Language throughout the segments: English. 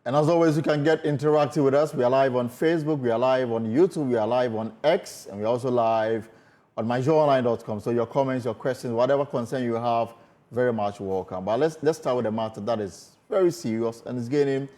And as always, you can get interactive with us. We are live on Facebook, we are live on YouTube, we are live on X, and we're also live on myjoyonline.com. So your comments, your questions, whatever concern you have, very much welcome. But let's start with a matter that is very serious and is gaining,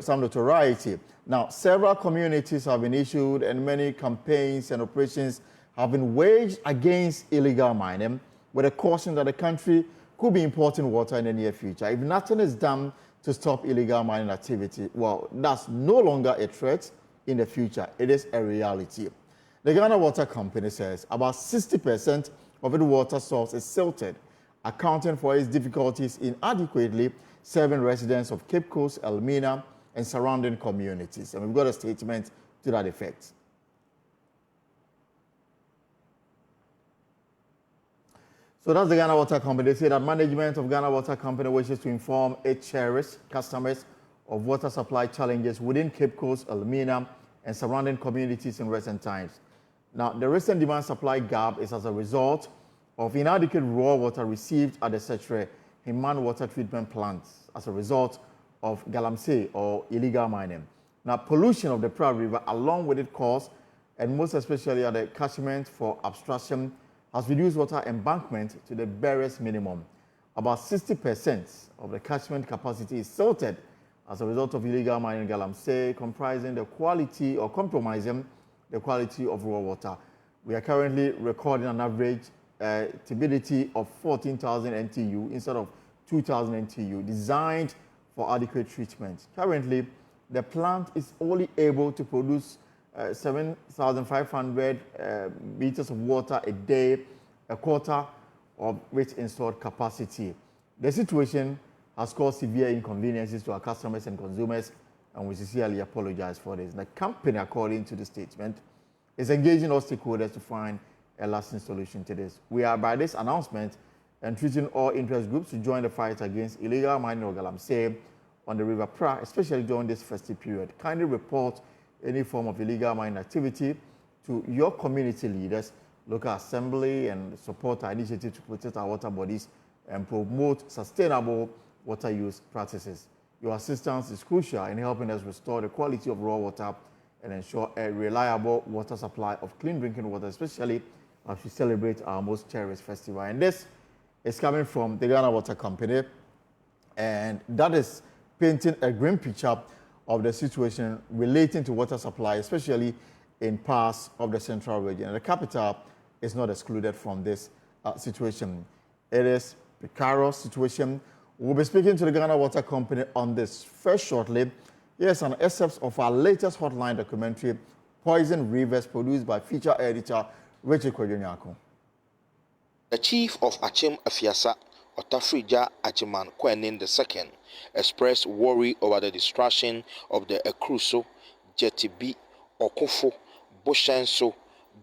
some notoriety. Now, several communities have been issued and many campaigns and operations have been waged against illegal mining with a caution that the country could be importing water in the near future. If nothing is done to stop illegal mining activity, well, that's no longer a threat in the future. It is a reality. The Ghana Water Company says about 60% of its water source is silted, accounting for its difficulties in adequately serving residents of Cape Coast, Elmina, and surrounding communities. And we've got a statement to that effect. So that's the Ghana Water Company. They say that management of Ghana Water Company wishes to inform its cherished customers of water supply challenges within Cape Coast, Elmina, and surrounding communities in recent times. Now, the recent demand-supply gap is as a result of inadequate raw water received at the Setre Himan water treatment plants as a result of galamsey or illegal mining. Now, pollution of the Pearl River, along with its cause, and most especially at the catchment for abstraction, has reduced water embankment to the barest minimum. About 60% of the catchment capacity is silted as a result of illegal mining galamsey, compromising the quality of raw water. We are currently recording an average turbidity of 14,000 NTU instead of 2,000 NTU, designed for adequate treatment. Currently, the plant is only able to produce 7,500 meters of water a day, a quarter of which installed capacity. The situation has caused severe inconveniences to our customers and consumers, and we sincerely apologize for this. The company, according to the statement, is engaging all stakeholders to find a lasting solution to this. We are, by this announcement, entreating all interest groups to join the fight against illegal mining of galamsey on the River Pra, especially during this festive period. Kindly report any form of illegal mining activity to your community leaders, local assembly, and support our initiative to protect our water bodies and promote sustainable water use practices. Your assistance is crucial in helping us restore the quality of raw water and ensure a reliable water supply of clean drinking water, especially as we celebrate our most cherished festival. And this is coming from the Ghana Water Company, and that is painting a grim picture of the situation relating to water supply, especially in parts of the central region. And the capital is not excluded from this situation. It is a precarious situation. We'll be speaking to the Ghana Water Company on this first shortly. Here's an excerpt of our latest hotline documentary, Poison Rivers, produced by feature editor Richard Kwadwonyako. The chief of Achim Afiasa, Otafrija Achiman Kwenin II, expressed worry over the destruction of the Ekruso, Jetibi, Okufo, Boshenso,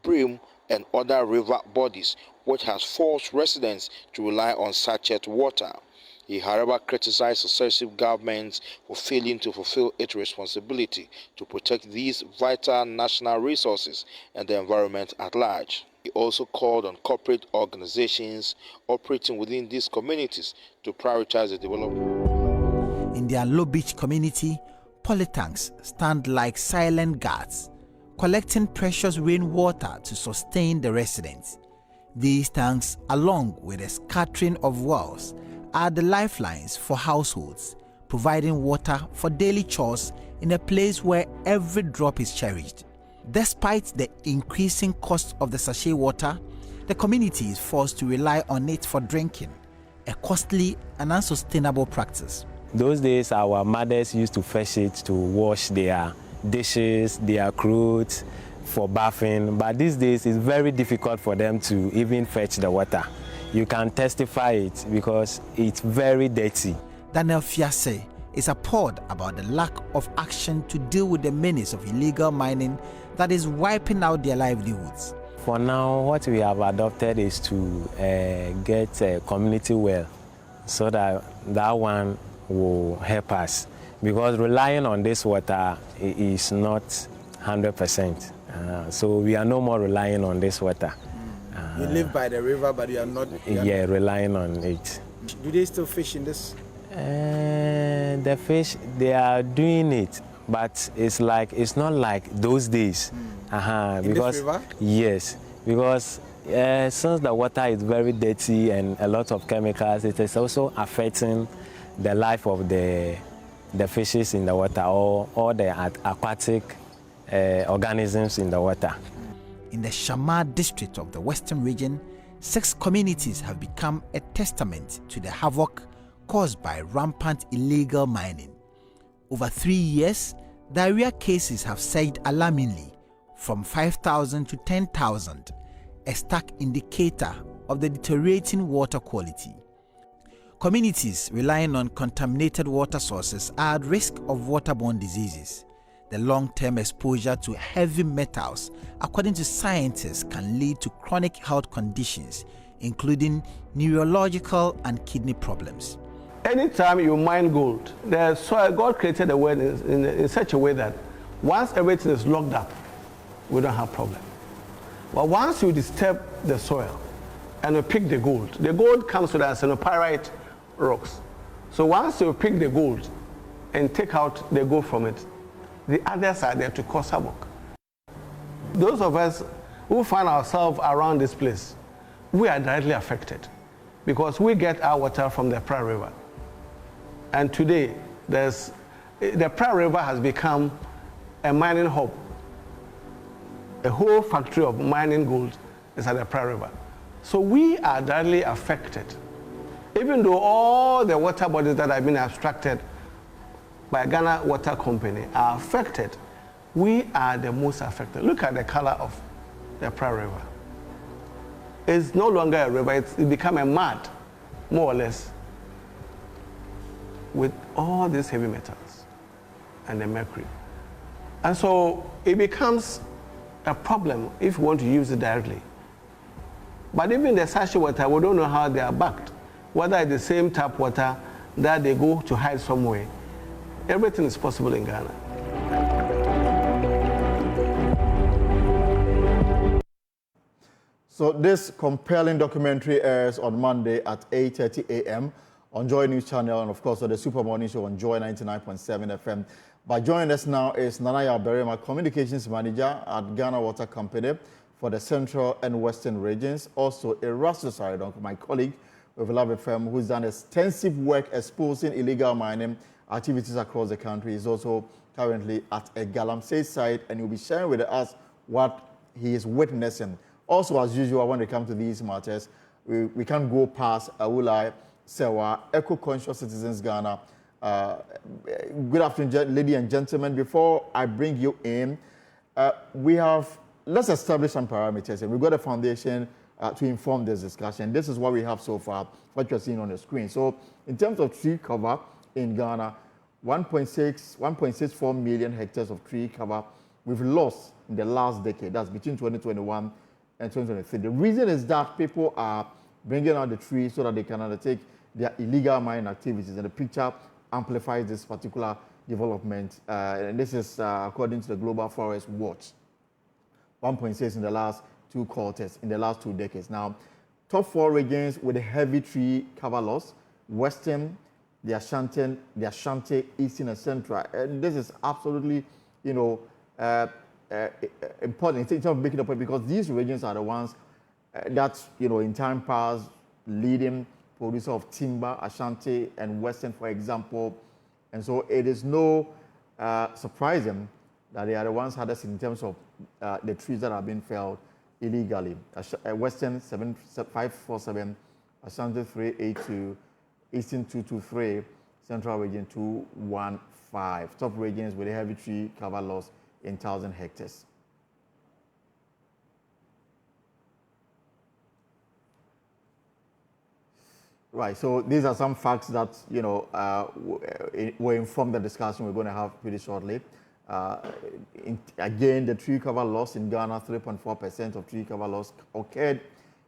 Brim, and other river bodies, which has forced residents to rely on sachet water. He, however, criticized successive governments for failing to fulfill its responsibility to protect these vital national resources and the environment at large. He also called on corporate organizations operating within these communities to prioritize the development. In their Low Beach community, polytanks stand like silent guards, collecting precious rainwater to sustain the residents. These tanks, along with a scattering of wells, are the lifelines for households, providing water for daily chores in a place where every drop is cherished. Despite the increasing cost of the sachet water, the community is forced to rely on it for drinking, a costly and unsustainable practice. Those days, our mothers used to fetch it to wash their dishes, their clothes, for bathing, but these days it's very difficult for them to even fetch the water. You can testify it because it's very dirty. Daniel Fiase is appalled about the lack of action to deal with the menace of illegal mining that is wiping out their livelihoods. For now, what we have adopted is to get a community well, so that one will help us, because relying on this water is not 100%. So we are no more relying on this water. You live by the river, but you are not... relying on it. Do they still fish in this? The fish, they are doing it, but it's not like those days. Because, this river? Yes, because since the water is very dirty and a lot of chemicals, it is also affecting the life of the fishes in the water, or all the aquatic organisms in the water. In the Shamar district of the Western region, 6 communities have become a testament to the havoc caused by rampant illegal mining. Over 3 years, diarrhea cases have surged alarmingly from 5,000 to 10,000, a stark indicator of the deteriorating water quality. Communities relying on contaminated water sources are at risk of waterborne diseases. The long-term exposure to heavy metals, according to scientists, can lead to chronic health conditions, including neurological and kidney problems. Anytime you mine gold, the soil, God created the world in such a way that once everything is locked up, we don't have problem. But once you disturb the soil and you pick the gold comes with arsenopyrite rocks. So once you pick the gold and take out the gold from it, the others are there to cause havoc. Those of us who find ourselves around this place, we are directly affected because we get our water from the Pra River. And today, the Pra River has become a mining hub. A whole factory of mining gold is at the Pra River. So we are directly affected. Even though all the water bodies that have been abstracted by Ghana Water Company are affected, we are the most affected. Look at the color of the Pra River. It's no longer a river, it's become a mud, more or less, with all these heavy metals and the mercury. And so it becomes a problem if you want to use it directly. But even the sachet water, we don't know how they are backed. Whether it's the same tap water that they go to hide somewhere. Everything is possible in Ghana. So this compelling documentary airs on Monday at 8:30 a.m. on Joy News Channel and of course on the Super Morning Show on Joy 99.7 FM. But joining us now is Nanaya Berema, Communications Manager at Ghana Water Company for the Central and Western regions. Also Erastus Saridon, my colleague with Love FM, who's done extensive work exposing illegal mining activities across the country. Is also currently at a Galamsey site and he'll be sharing with us what he is witnessing. Also, as usual, when it comes to these matters, we can't go past Awulai Sewa, Eco-Conscious Citizens Ghana. Good afternoon, ladies and gentlemen. Before I bring you in, let's establish some parameters. And we've got a foundation to inform this discussion. This is what we have so far, what you're seeing on the screen. So in terms of tree cover in Ghana, 1.64 million hectares of tree cover we've lost in the last decade. That's between 2021 and 2023. The reason is that people are bringing out the trees so that they can undertake their illegal mining activities. And the picture amplifies this particular development. And this is according to the Global Forest Watch. 1.6 in the last 2 quarters, in the last 2 decades. Now, top 4 regions with a heavy tree cover loss: Western, the Ashanti, Eastern, and Central. And this is absolutely, important in terms of making a point, because these regions are the ones that, in time past, leading producer of timber, Ashanti and Western, for example. And so it is no surprising that they are the ones hardest in terms of the trees that are being felled illegally. Western 547, Ashanti 382, Eastern 223, Central region 215. Top regions with a heavy tree cover loss in 1,000 hectares. Right, so these are some facts that, will inform the discussion we're going to have pretty shortly. Again, the tree cover loss in Ghana, 3.4% of tree cover loss occurred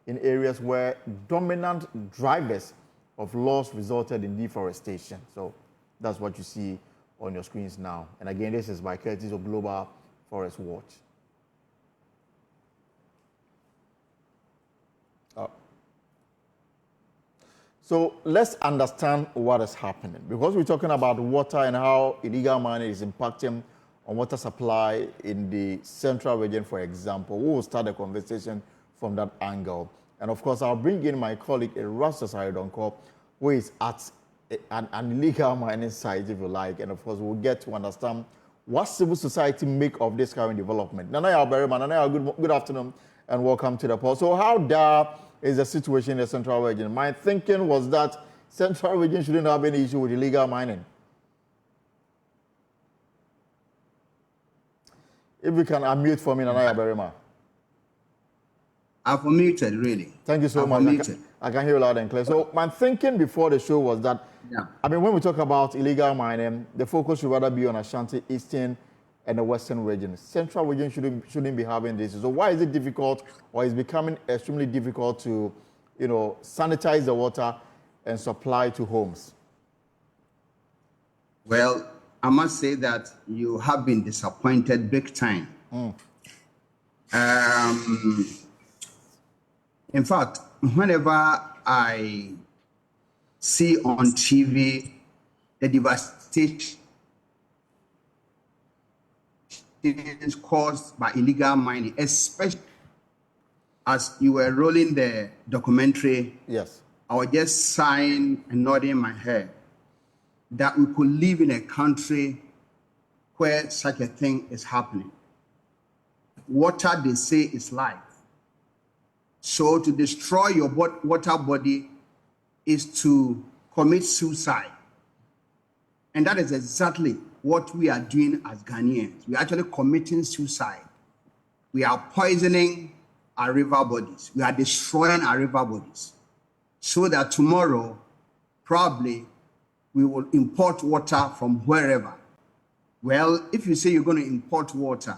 in areas where dominant drivers of loss resulted in deforestation. So that's what you see on your screens now. And again, this is by courtesy of Global Forest Watch. So let's understand what is happening, because we're talking about water and how illegal mining is impacting on water supply in the central region, for example. We will start the conversation from that angle. And of course, I'll bring in my colleague, Erastus Ayodonko, who is at an illegal mining site, if you like. And of course, we'll get to understand what civil society make of this current development. Nanaya Berryman, Nanaya, good afternoon and welcome to the poll. So how dire is the situation in the central region? My thinking was that central region shouldn't have any issue with illegal mining. If you can unmute for me, Nanaya Berryman. I've unmuted, really. Thank you so much. I can hear you loud and clear. So my thinking before the show was that, I mean, when we talk about illegal mining, the focus should rather be on Ashanti, Eastern, and the Western region. Central region shouldn't be having this. So why is it difficult, or is becoming extremely difficult to, sanitize the water and supply to homes? Well, I must say that you have been disappointed big time. In fact, whenever I see on TV the devastation caused by illegal mining, especially as you were rolling the documentary, yes, I was just sighing and nodding my head that we could live in a country where such a thing is happening. Water, they say, is life. So to destroy your water body is to commit suicide. And that is exactly what we are doing as Ghanaians. We are actually committing suicide. We are poisoning our river bodies. We are destroying our river bodies. So that tomorrow, probably, we will import water from wherever. Well, if you say you're going to import water,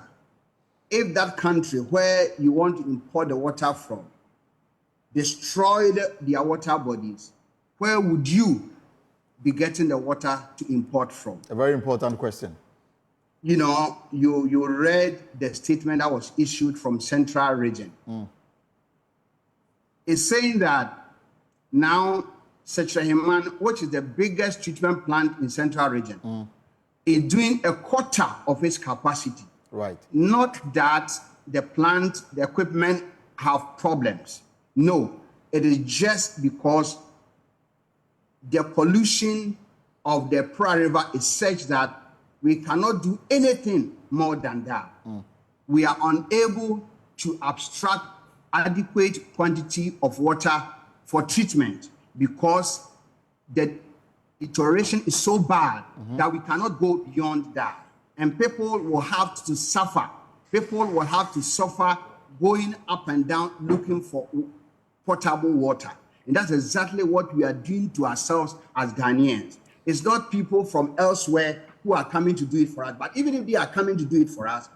if that country where you want to import the water from destroyed their water bodies, where would you be getting the water to import from? A very important question. You read the statement that was issued from Central Region. It's saying that now Setraheman, which is the biggest treatment plant in Central Region, is doing a quarter of its capacity. Right. Not that the plant, the equipment have problems. No, it is just because the pollution of the Pra River is such that we cannot do anything more than that. We are unable to abstract adequate quantity of water for treatment because the deterioration is so bad that we cannot go beyond that. And people will have to suffer. People will have to suffer going up and down looking for potable water. And that's exactly what we are doing to ourselves as Ghanaians. It's not people from elsewhere who are coming to do it for us. But even if they are coming to do it for us,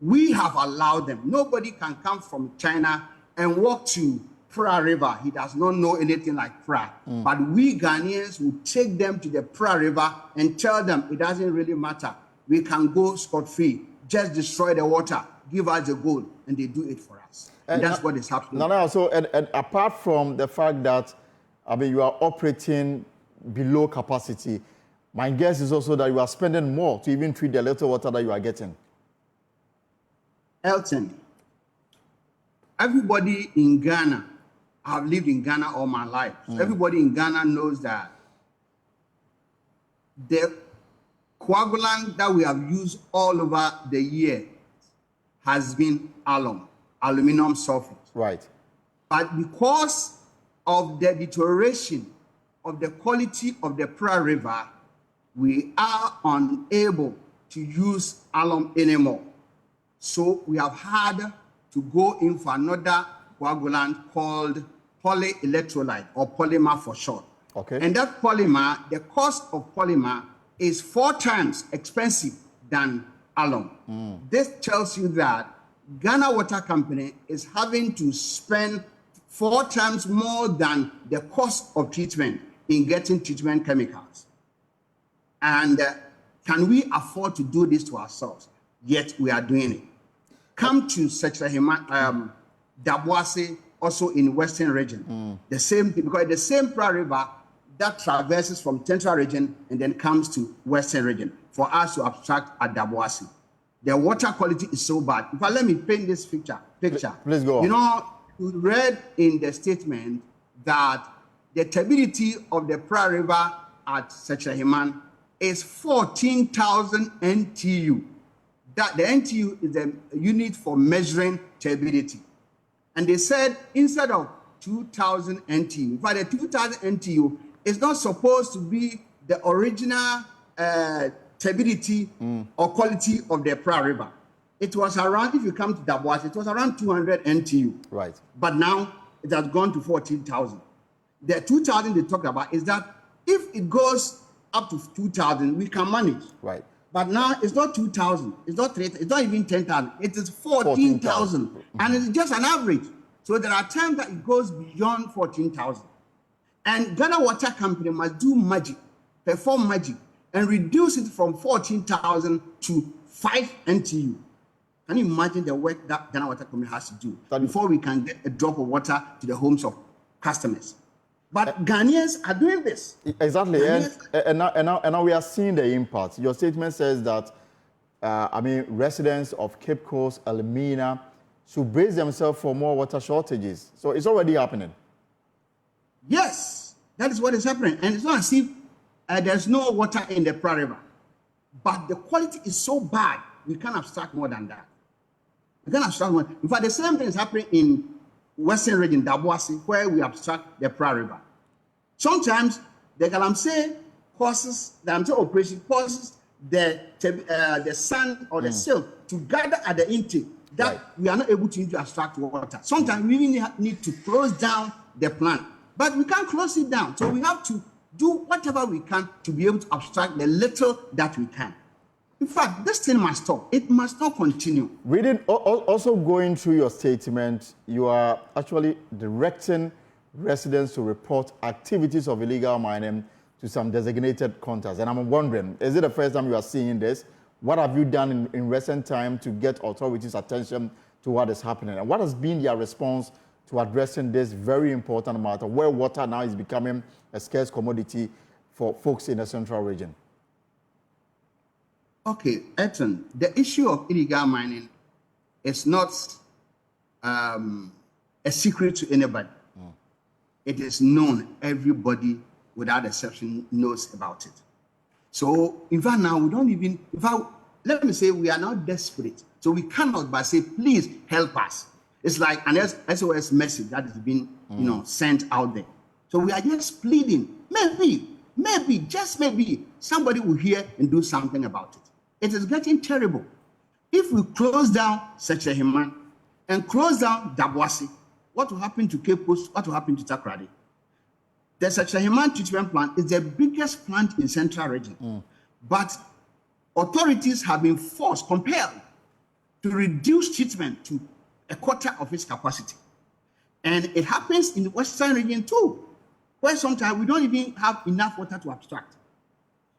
we have allowed them. Nobody can come from China and walk to Pra River. He does not know anything like Pra. But we Ghanaians will take them to the Pra River and tell them it doesn't really matter. We can go scot-free. Just destroy the water. Give us the gold. And they do it for us. And that's what is happening. And apart from the fact that, you are operating below capacity, my guess is also that you are spending more to even treat the little water that you are getting. Elton, everybody in Ghana, I've lived in Ghana all my life. So everybody in Ghana knows that the coagulant that we have used all over the year has been aluminum sulfate. Right. But because of the deterioration of the quality of the Pra River, we are unable to use alum anymore. So we have had to go in for another coagulant called polyelectrolyte, or polymer for short. Okay. And that polymer, the cost of polymer is 4 times expensive than alum. This tells you that Ghana Water Company is having to spend 4 times more than the cost of treatment in getting treatment chemicals. And can we afford to do this to ourselves? Yet we are doing it. Come to Setraheman, Daboase, also in Western region. The same thing, because the same Pra River that traverses from Central region and then comes to Western region for us to abstract at Daboase. The water quality is so bad. In fact, let me paint this picture. Please go on. You know, you read in the statement that the turbidity of the Pra River at Sechehiman is 14,000 NTU. That the NTU is the unit for measuring turbidity. And they said instead of 2,000 NTU, in fact, the 2,000 NTU is not supposed to be the original turbidity or quality of the Pra River. It was around, if you come to Daboase, it was around 200 NTU. Right. But now it has gone to 14,000. The 2,000 they talked about is that if it goes up to 2,000, we can manage. Right. But now it's not 2,000, it's not 3,000, it's not even 10,000, it is 14,000. And it's just an average. So there are times that it goes beyond 14,000. And Ghana Water Company must do magic, perform magic, and reduce it from 14,000 to 5 NTU. Can you imagine the work that Ghana Water Company has to do before we can get a drop of water to the homes of customers? But Ghanaians are doing this. Exactly, and now we are seeing the impact. Your statement says that, residents of Cape Coast, Elmina, should brace themselves for more water shortages. So it's already happening. Yes, that is what is happening. And it's not as if there's no water in the Pra River. But the quality is so bad, we can't abstract more than that. We can't abstract more. In fact, the same thing is happening in Western region, Daboase, where we abstract the Pra River. Sometimes the Galamsey causes, the Galamsey operation causes the sand or the silt to gather at the intake that we are not able to abstract water. Sometimes we really need to close down the plant, but we can't close it down. So we have to do whatever we can to be able to abstract the little that we can. In fact, this thing must stop. It must not continue. Reading, also going through your statement, you are actually directing residents to report activities of illegal mining to some designated contacts. And I'm wondering, is it the first time you are seeing this? What have you done in recent time to get authorities' attention to what is happening? And what has been their response to addressing this very important matter, where water now is becoming a scarce commodity for folks in the central region? Okay, Eton, the issue of illegal mining is not a secret to anybody. It is known. Everybody, without exception, knows about it. So, in fact, now we don't even, in fact, let me say we are now desperate. So we cannot but say, please help us. It's like an SOS message that has been, sent out there. So we are just pleading. Maybe, just maybe, somebody will hear and do something about it. It is getting terrible. If we close down Sechehiman and close down Daboase, what will happen to Cape Coast? What will happen to Takoradi? The Sechehiman treatment plant is the biggest plant in Central region. But authorities have been compelled to reduce treatment to a quarter of its capacity. And it happens in the Western region too, where sometimes we don't even have enough water to abstract.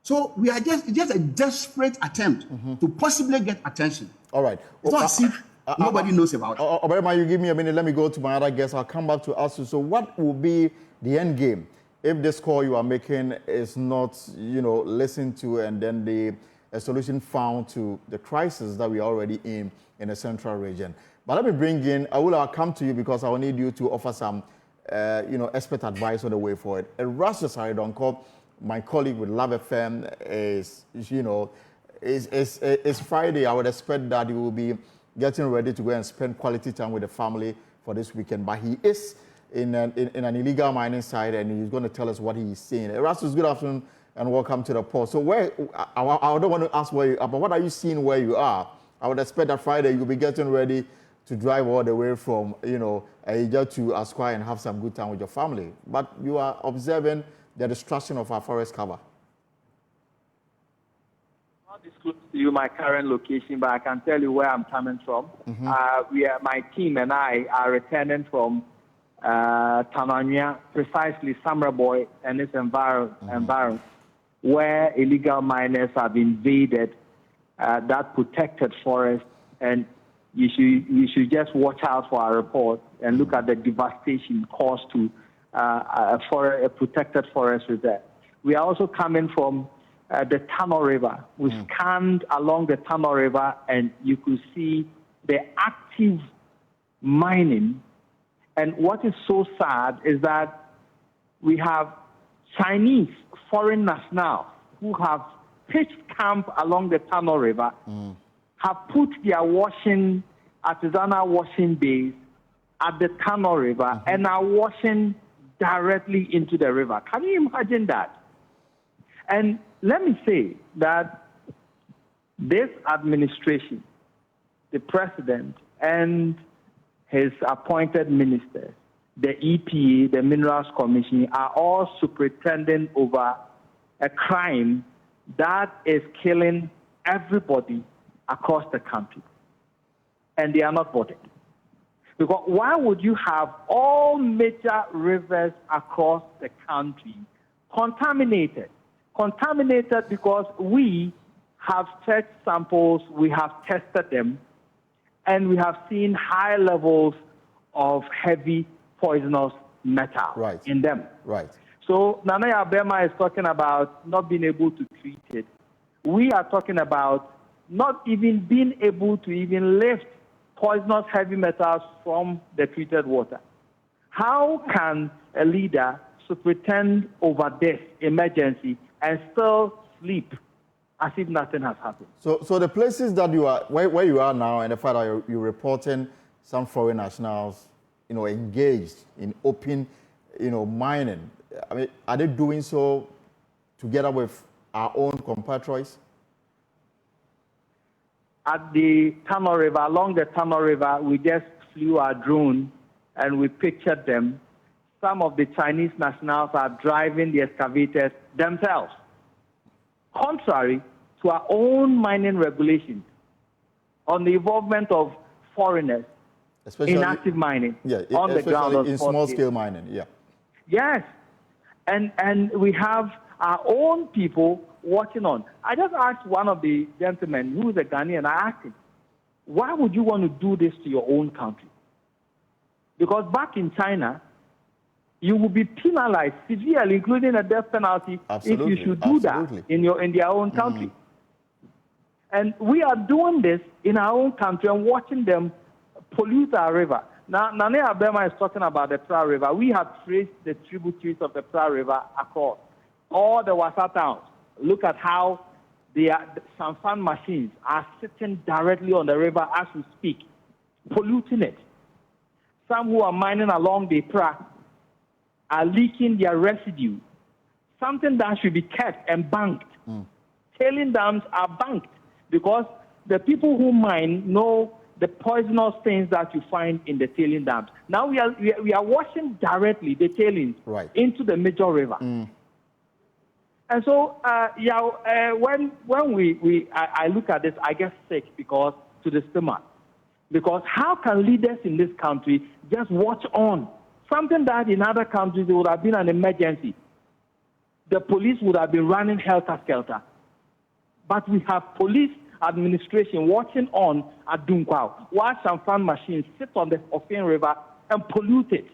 So we are just a desperate attempt to possibly get attention. All right. It's not as if nobody knows about it. Oberema, you give me a minute. Let me go to my other guest. I'll come back to ask you. So what will be the end game if this call you are making is not, listened to, and then a solution found to the crisis that we are already in the central region? But let me bring in, I'll come to you because I will need you to offer some, expert advice on the way forward. Erastus Aridonko, my colleague with Love FM, is Friday. I would expect that he will be getting ready to go and spend quality time with the family for this weekend. But he is in an illegal mining site, and he's going to tell us what he is seeing. Erastus, good afternoon and welcome to the post. So I don't want to ask where you are, but what are you seeing where you are? I would expect that Friday you'll be getting ready to drive all the way from, Aija to Asquai and have some good time with your family. But you are observing the destruction of our forest cover. I'll disclose to you my current location, but I can tell you where I'm coming from. My team and I are returning from Tananya, precisely Samraboy and its environs, where illegal miners have invaded that protected forest and you should just watch out for our report and look at the devastation caused to a protected forest reserve. We are also coming from the Tano River. We scanned along the Tano River, and you could see the active mining. And what is so sad is that we have Chinese foreign nationals who have pitched camp along the Tano River, have put their artisanal washing bays at the Tano River, and are washing directly into the river. Can you imagine that? And let me say that this administration, the president and his appointed ministers, the EPA, the Minerals Commission, are all superintending over a crime that is killing everybody across the country. And they are not bothered. Because why would you have all major rivers across the country contaminated? Contaminated because we have checked samples, we have tested them, and we have seen high levels of heavy poisonous metal in them. Right. So Nana Yabema is talking about not being able to treat it. We are talking about not even being able to even lift poisonous heavy metals from the treated water. How can a leader superintend over this emergency and still sleep as if nothing has happened? So the places that you are, where you are now, and the fact that you're reporting some foreign nationals, engaged in open, mining. I mean, are they doing so together with our own compatriots? At the Tano River, along the Tano River, we just flew our drone and we pictured them. Some of the Chinese nationals are driving the excavators themselves, contrary to our own mining regulations on the involvement of foreigners in active mining on the ground. In small-scale mining, Yes. And we have our own people watching on. I just asked one of the gentlemen, who is a Ghanaian, I asked him, why would you want to do this to your own country? Because back in China, you will be penalized severely, including a death penalty, if you should do that in their own country. And we are doing this in our own country and watching them pollute our river. Now, Nane Abema is talking about the Pra River. We have traced the tributaries of the Pra River across all the Wasa towns. Look at how some fan machines are sitting directly on the river as we speak, polluting it. Some who are mining along the Pra are leaking their residue, something that should be kept and banked. Tailing dams are banked because the people who mine know the poisonous things that you find in the tailing dams. Now we are washing directly the tailings into the major river. And so, when I look at this, I get sick to the stomach. Because how can leaders in this country just watch on? Something that in other countries it would have been an emergency. The police would have been running helter-skelter. But we have police administration watching on at Dunkwao, while some fan machines sit on the Ofin River and pollute it,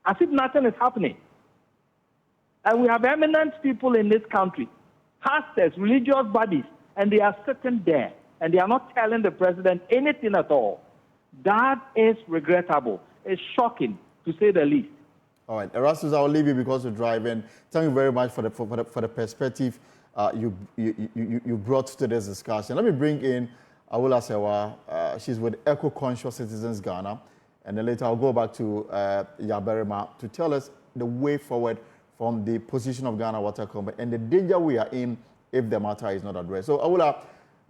as if nothing is happening. And we have eminent people in this country, pastors, religious bodies, and they are sitting there, and they are not telling the president anything at all. That is regrettable. It's shocking, to say the least. All right, Erastus, I'll leave you because you're driving. Thank you very much for the perspective you brought to this discussion. Let me bring in Awula Sewa. She's with Eco-Conscious Citizens Ghana. And then later I'll go back to Yaberima to tell us the way forward from the position of Ghana Water Company and the danger we are in if the matter is not addressed. So Awula,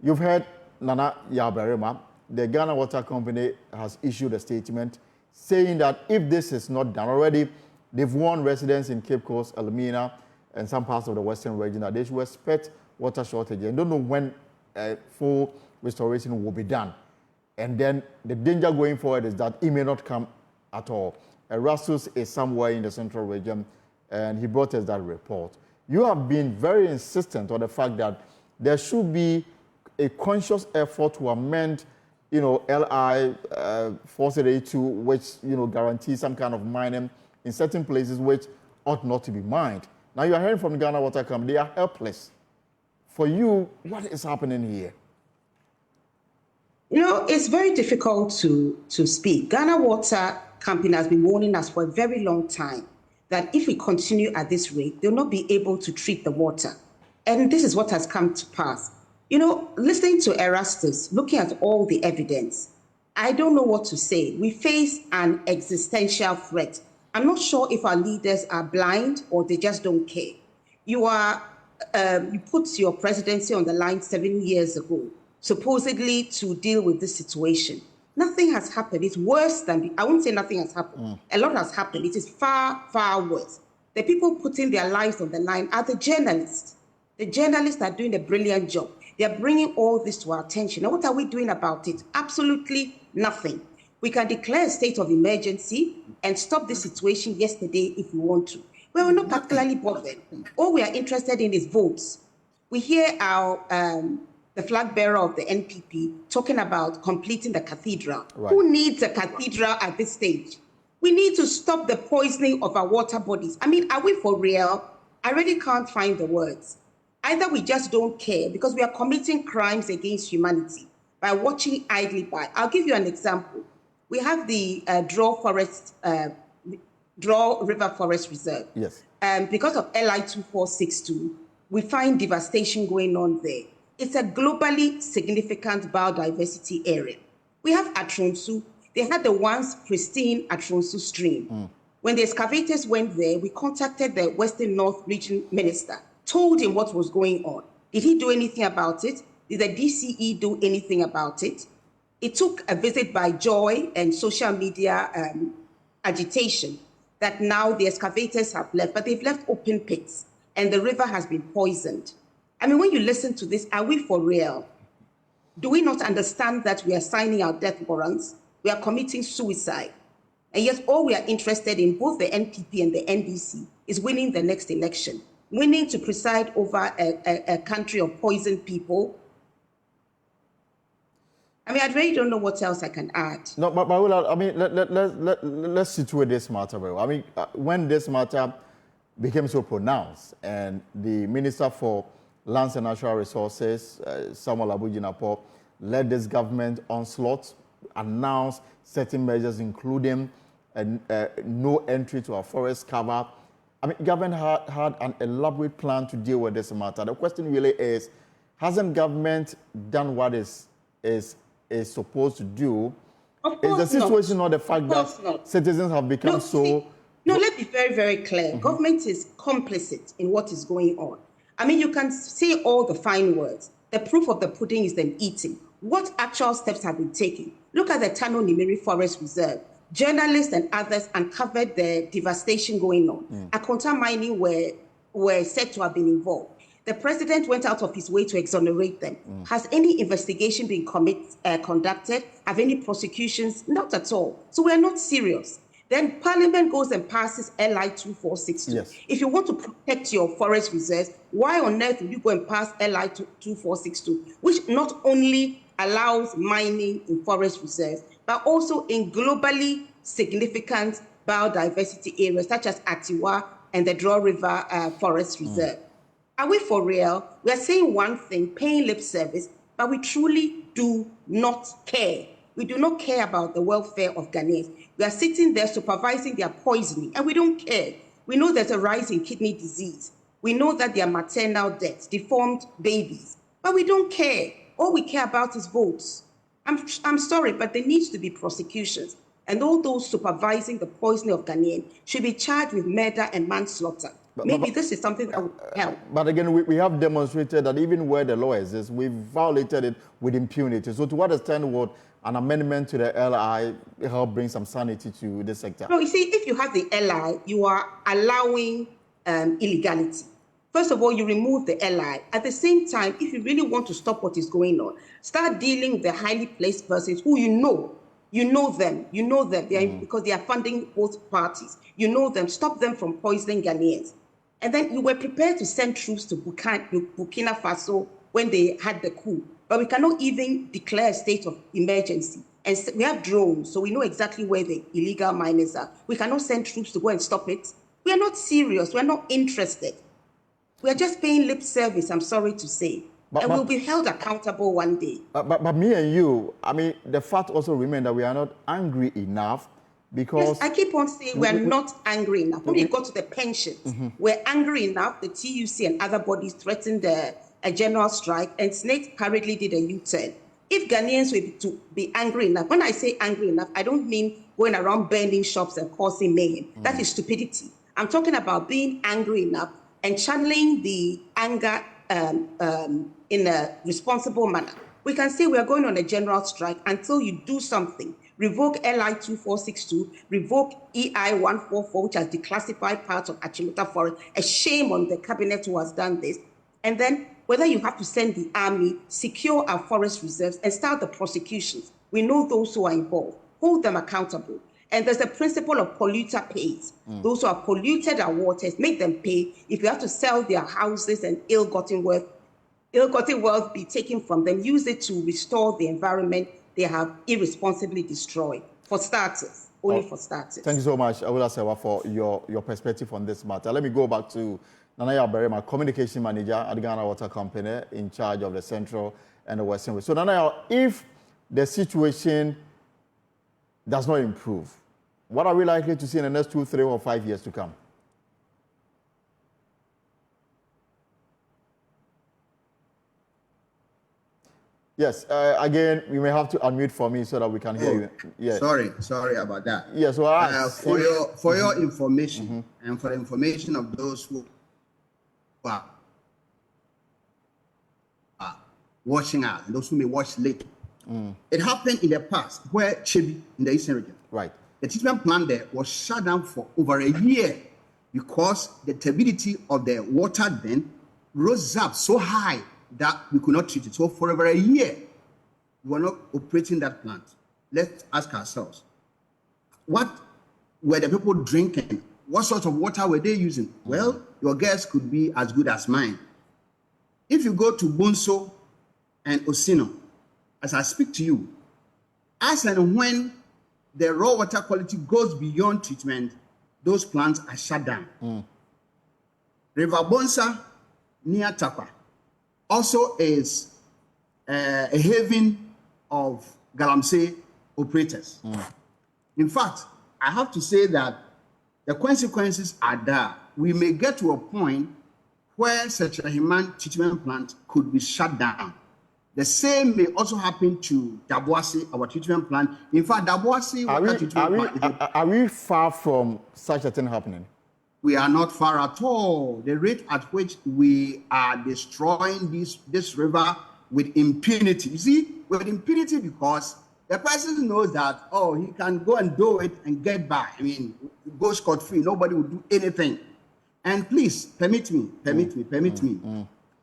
you've heard Nana Yaberima. The Ghana Water Company has issued a statement saying that if this is not done already, they've warned residents in Cape Coast, Elmina, and some parts of the western region that they should expect water shortage and don't know when full restoration will be done. And then the danger going forward is that it may not come at all. Erastus is somewhere in the central region, and he brought us that report. You have been very insistent on the fact that there should be a conscious effort to amend, LI 482, which, guarantees some kind of mining in certain places which ought not to be mined. Now you are hearing from Ghana Water Company, they are helpless. For you, what is happening here? It's very difficult to speak. Ghana Water Company has been warning us for a very long time that if we continue at this rate, they'll not be able to treat the water. And this is what has come to pass. Listening to Erastus, looking at all the evidence, I don't know what to say. We face an existential threat. I'm not sure if our leaders are blind or they just don't care. You put your presidency on the line 7 years ago, supposedly to deal with this situation. Nothing has happened. It's worse than, I won't say nothing has happened. A lot has happened. It is far, far worse. The people putting their lives on the line are the journalists. The journalists are doing a brilliant job. They are bringing all this to our attention. Now, what are we doing about it? Absolutely nothing. We can declare a state of emergency and stop this situation yesterday if we want to. Well, we're not particularly bothered. All we are interested in is votes. We hear the flag bearer of the NPP talking about completing the cathedral. Right. Who needs a cathedral at this stage? We need to stop the poisoning of our water bodies. I mean, are we for real? I really can't find the words. Either we just don't care because we are committing crimes against humanity by watching idly by. I'll give you an example. We have the Draw River Forest Reserve. Yes. Because of LI 2462, we find devastation going on there. It's a globally significant biodiversity area. We have Atronsu. They had the once pristine Atronsu stream. When the excavators went there, we contacted the Western North Region Minister, told him what was going on. Did he do anything about it? Did the DCE do anything about it? It took a visit by Joy and social media agitation that now the excavators have left, but they've left open pits and the river has been poisoned. I mean, when you listen to this, are we for real? Do we not understand that we are signing our death warrants? We are committing suicide. And yet all we are interested in, both the NPP and the NDC, is winning the next election, winning to preside over a country of poisoned people. I mean, I really don't know what else I can add. No, but I mean, let's situate this matter. I mean, when this matter became so pronounced, and the Minister for Lands and Natural Resources, Samuel Abujinapo, led this government onslaught, announced certain measures, including no entry to our forest cover. I mean, government had an elaborate plan to deal with this matter. The question really is, hasn't government done what is supposed to do? Is the situation not the fact that citizens have become No, let's be very, very clear. Government is complicit in what is going on. I mean, you can say all the fine words. The proof of the pudding is them eating. What actual steps have been taken? Look at the Tano Nimiri Forest Reserve. Journalists and others uncovered the devastation going on. Akonta mining were said to have been involved. The president went out of his way to exonerate them. Has any investigation been conducted? Have any prosecutions? Not at all. So we're not serious. Then Parliament goes and passes LI 2462. Yes. If you want to protect your forest reserves, why on earth would you go and pass LI 2462, which not only allows mining in forest reserves, but also in globally significant biodiversity areas such as Atiwa and the Draw River Forest Reserve? Are we for real? We are saying one thing, paying lip service, but we truly do not care. We do not care about the welfare of Ghanaians. We are sitting there supervising their poisoning, and we don't care. We know there's a rise in kidney disease. We know that there are maternal deaths, deformed babies, but we don't care. All we care about is votes. I'm sorry, but there needs to be prosecutions. And all those supervising the poisoning of Ghanaians should be charged with murder and manslaughter. Maybe this is something that would help. But again, we have demonstrated that even where the law exists, we've violated it with impunity. So to what extent would an amendment to the LI help bring some sanity to this sector? No, you see, if you have the LI, you are allowing illegality. First of all, you remove the LI. At the same time, if you really want to stop what is going on, start dealing with the highly placed persons who you know them, because they are funding both parties. You know them, stop them from poisoning Ghanaians. And then you were prepared to send troops to Burkina Faso when they had the coup. But we cannot even declare a state of emergency. And we have drones, so we know exactly where the illegal miners are. We cannot send troops to go and stop it. We are not serious. We are not interested. We are just paying lip service, I'm sorry to say. And we'll be held accountable one day. But me and you, I mean, the fact also remains that we are not angry enough because... Yes, I keep on saying we're not angry enough. When we got to the pensions, we're angry enough. The TUC and other bodies threatened a general strike, and Snake hurriedly did a U-turn. If Ghanaians were to be angry enough, when I say angry enough, I don't mean going around burning shops and causing mayhem. That is stupidity. I'm talking about being angry enough and channeling the anger in a responsible manner. We can say we are going on a general strike until you do something. Revoke LI 2462, revoke EI 144, which has declassified parts of Achimota Forest. A shame on the cabinet who has done this. And then whether you have to send the army, secure our forest reserves, and start the prosecutions. We know those who are involved. Hold them accountable. And there's a principle of polluter pays. Those who have polluted our waters, make them pay. If you have to sell their houses and ill-gotten wealth be taken from them, use it to restore the environment they have irresponsibly destroyed. For starters, only for starters. Thank you so much, Awula Sewa, for your perspective on this matter. Let me go back to Nanaya Berema, Communication Manager at Ghana Water Company, in charge of the Central and the Western West. So Nanaya, if the situation does not improve, what are we likely to see in the next 2, 3, or 5 years to come? Yes, again, you may have to unmute for me so that we can hear you. Yes. Sorry about that. Yes, for your information and for the information of those who are watching us and those who may watch later. It happened in the past where Chebi in the Eastern region. Right. The treatment plant there was shut down for over a year because the turbidity of the water then rose up so high that we could not treat it. So for over a year, we were not operating that plant. Let's ask ourselves, what were the people drinking? What sort of water were they using? Well, your guess could be as good as mine. If you go to Bunso and Osino, as I speak to you, as and when the raw water quality goes beyond treatment, those plants are shut down. River Bonsa near Takwa also is a haven of Galamsey operators. In fact, I have to say that the consequences are there. We may get to a point where such a human treatment plant could be shut down. The same may also happen to Daboase, our treatment plant. In fact, Daboase water treatment plant. Are we far from such a thing happening? We are not far at all. The rate at which we are destroying this river with impunity. You see, with impunity because the person knows that, oh, he can go and do it and get by. I mean, go scot-free. Nobody will do anything. And please, permit me,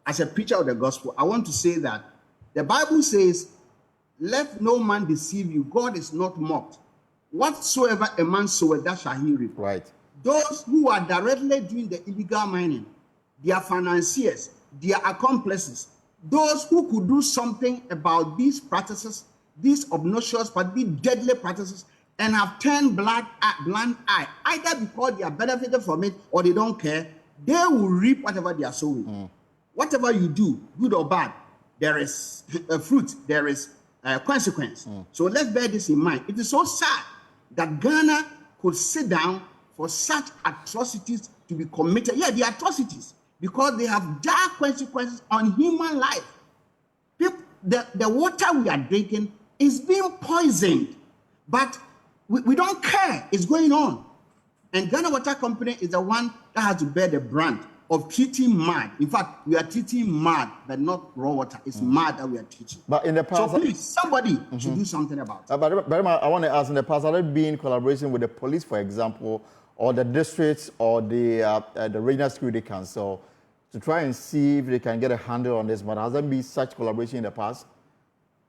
as a preacher of the gospel, I want to say that the Bible says, let no man deceive you. God is not mocked. Whatsoever a man soweth, that shall he reap. Right. Those who are directly doing the illegal mining, their financiers, their accomplices, those who could do something about these practices, these obnoxious but these deadly practices, and have turned blind eye, either because they are benefited from it or they don't care, they will reap whatever they are sowing. Whatever you do, good or bad, there is a fruit, there is a consequence. So let's bear this in mind. It is so sad that Ghana could sit down for such atrocities to be committed. Yeah, the atrocities, because they have dire consequences on human life. The water we are drinking is being poisoned, but we don't care. It's going on. And Ghana Water Company is the one that has to bear the brunt of treating mud. In fact, we are treating mud, but not raw water. It's mud that we are treating. But in the past, so please, somebody should do something about it. But I want to ask, in the past, have there been collaboration with the police, for example, or the districts or the regional security council to try and see if they can get a handle on this? But has there been such collaboration in the past?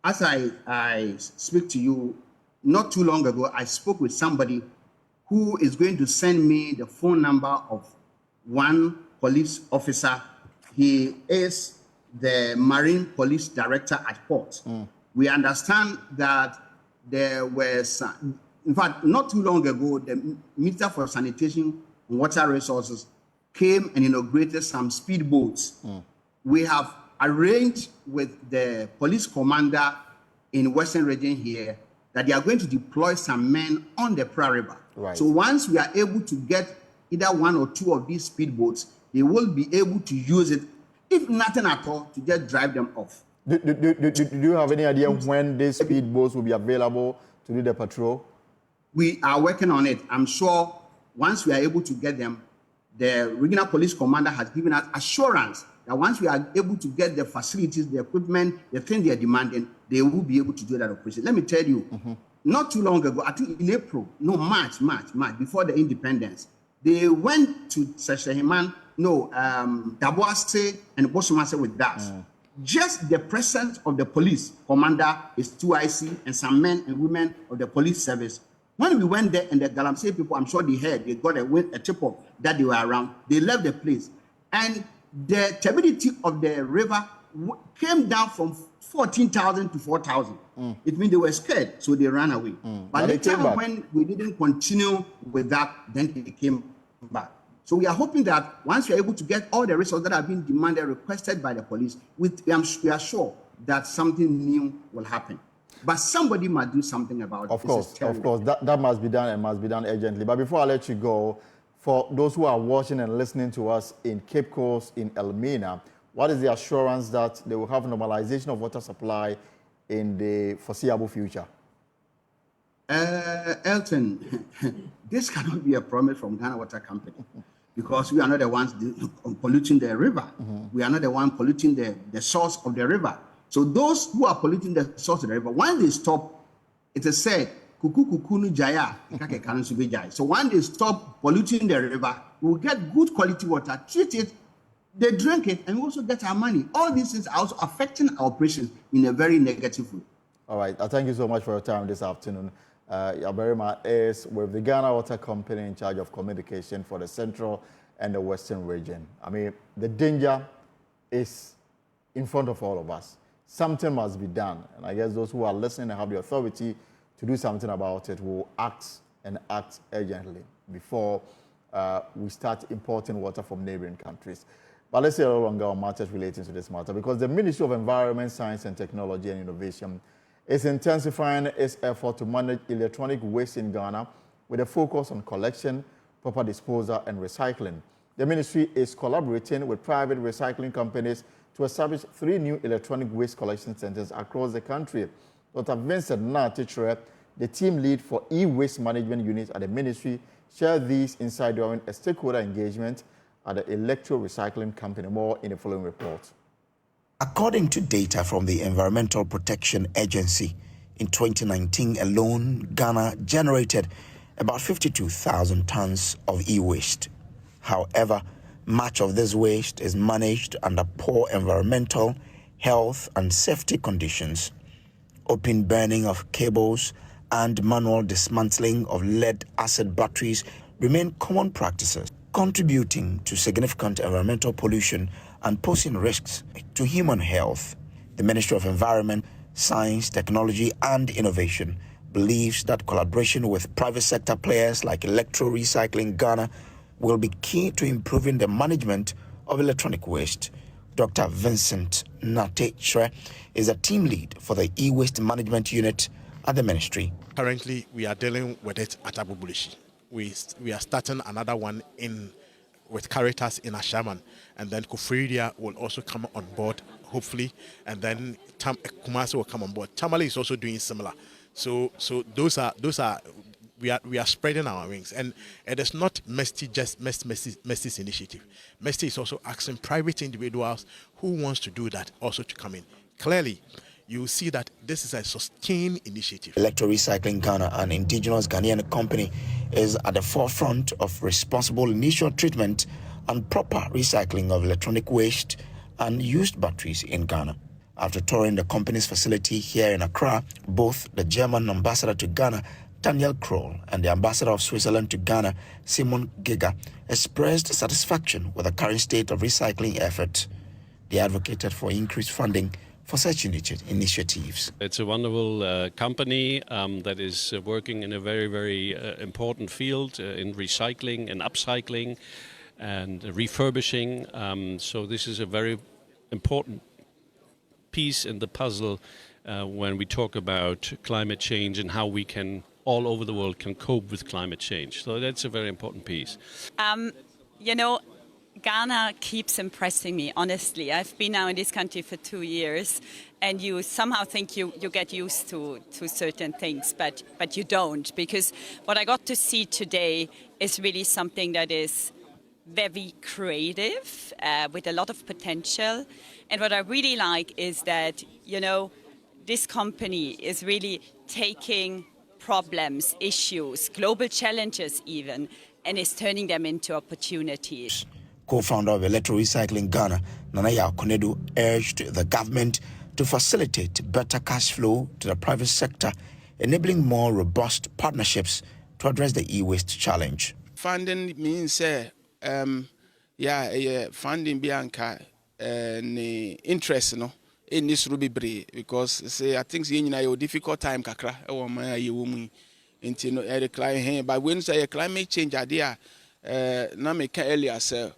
As I speak to you, not too long ago, I spoke with somebody who is going to send me the phone number of one police officer. He is the Marine Police Director at port. We understand that there were some, in fact, not too long ago, the Minister for Sanitation and Water Resources came and inaugurated some speedboats. We have arranged with the police commander in Western Region here that they are going to deploy some men on the Pra River. Right. So once we are able to get either one or two of these speedboats, they will be able to use it, if nothing at all, to just drive them off. Do you have any idea when these speedboats will be available to do the patrol? We are working on it. I'm sure once we are able to get them, the regional police commander has given us assurance that once we are able to get the facilities, the equipment, the thing they are demanding, they will be able to do that operation. Let me tell you, not too long ago, I think in April, no, March, before the independence, they went to Seshehiman, Daboase and Bosomase with that. Just the presence of the police commander, his 2IC, and some men and women of the police service. When we went there and the Galamsey people, I'm sure they heard, they got a tip off that they were around. They left the place. And the turbidity of the river came down from 14,000 to 4,000. It means they were scared, so they ran away. But later when we didn't continue with that, then they came back. So we are hoping that once we are able to get all the resources that have been demanded, requested by the police, we are sure that something new will happen. But somebody must do something about it. Of course. That must be done and must be done urgently. But before I let you go, for those who are watching and listening to us in Cape Coast, in Elmina, what is the assurance that they will have normalization of water supply in the foreseeable future? Elton, this cannot be a promise from Ghana Water Company because we are not the ones polluting the river. We are not the ones polluting the source of the river. So those who are polluting the source of the river, when they stop, it is said, kuku kukunu jaya, so when they stop polluting the river, we will get good quality water, treat it, they drink it, and we also get our money. All these things are also affecting our operations in a very negative way. All right. Thank you so much for your time this afternoon. Yaberima is with the Ghana Water Company in charge of communication for the Central and the Western region. I mean, the danger is in front of all of us. Something must be done. And I guess those who are listening and have the authority to do something about it will act and act urgently before we start importing water from neighboring countries. But let's say a little longer on matters relating to this matter, because the Ministry of Environment, Science and Technology and Innovation is intensifying its effort to manage electronic waste in Ghana with a focus on collection, proper disposal and recycling. The ministry is collaborating with private recycling companies to establish 3 new electronic waste collection centers across the country. Dr. Vincent Natichre, the team lead for e-waste management unit at the ministry, shared these insights during a stakeholder engagement at the Electro Recycling Company. More in the following report. According to data from the Environmental Protection Agency, in 2019 alone, Ghana generated about 52,000 tons of e-waste. However, much of this waste is managed under poor environmental, health and safety conditions. Open burning of cables and manual dismantling of lead-acid batteries remain common practices, contributing to significant environmental pollution and posing risks to human health. The Ministry of Environment, Science, Technology and Innovation believes that collaboration with private sector players like Electro Recycling Ghana will be key to improving the management of electronic waste. Dr. Vincent Natichre is a team lead for the e-waste management unit at the ministry. Currently, we are dealing with it at Abubulishi. We are starting another one with Caritas in Ashaman, and then Kufridia will also come on board, hopefully, and then Kumasi will come on board. Tamale is also doing similar. So those are we are spreading our wings, and it is not Mesty's initiative. Mesty is also asking private individuals who wants to do that also to come in. Clearly, you see that this is a sustained initiative. Electro Recycling Ghana, an indigenous Ghanaian company, is at the forefront of responsible initial treatment and proper recycling of electronic waste and used batteries in Ghana. After touring the company's facility here in Accra, both the German ambassador to Ghana, Daniel Kroll, and the ambassador of Switzerland to Ghana, Simon Giga, expressed satisfaction with the current state of recycling efforts. They advocated for increased funding for such initiatives. It's a wonderful company that is working in a very, very important field in recycling and upcycling and refurbishing. So this is a very important piece in the puzzle when we talk about climate change and how we can, all over the world, can cope with climate change. So that's a very important piece. You know, Ghana keeps impressing me, honestly. I've been now in this country for 2 years, and you somehow think you get used to certain things, but you don't. Because what I got to see today is really something that is very creative, with a lot of potential. And what I really like is that, you know, this company is really taking problems, issues, global challenges even, and is turning them into opportunities. Co-founder of Electro Recycling Ghana, Nanaya Konedu, urged the government to facilitate better cash flow to the private sector, enabling more robust partnerships to address the e-waste challenge. Funding means, funding bianca ni interest no in this ruby bre because say I think a difficult time kakra e man aye wo mu nti no e decline but when say climate change idea na me ka earlier say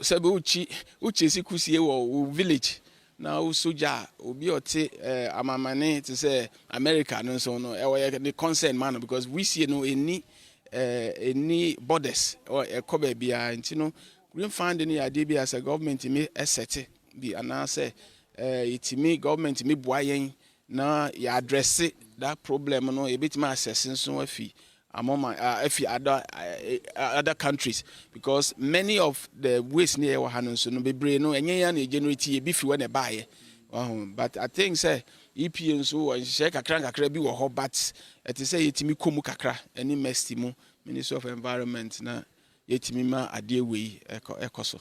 sabe uchi sikusie wo village na usoja obi ote amamane to say America no so no e the concern man because we see no any borders or a cover bia nti no green funding idea bi as a government me set bi ana say it me government me boa yen na ya address that problem no e bit ma assess so afi among other countries because many of the waste near Wahanon so no be no and generate a beef when a buy. But I think say EPN so and shake a crank a crabby or but at say it me kumu kakra any mestimo Minister of Environment na yetimima a dear way ecoso.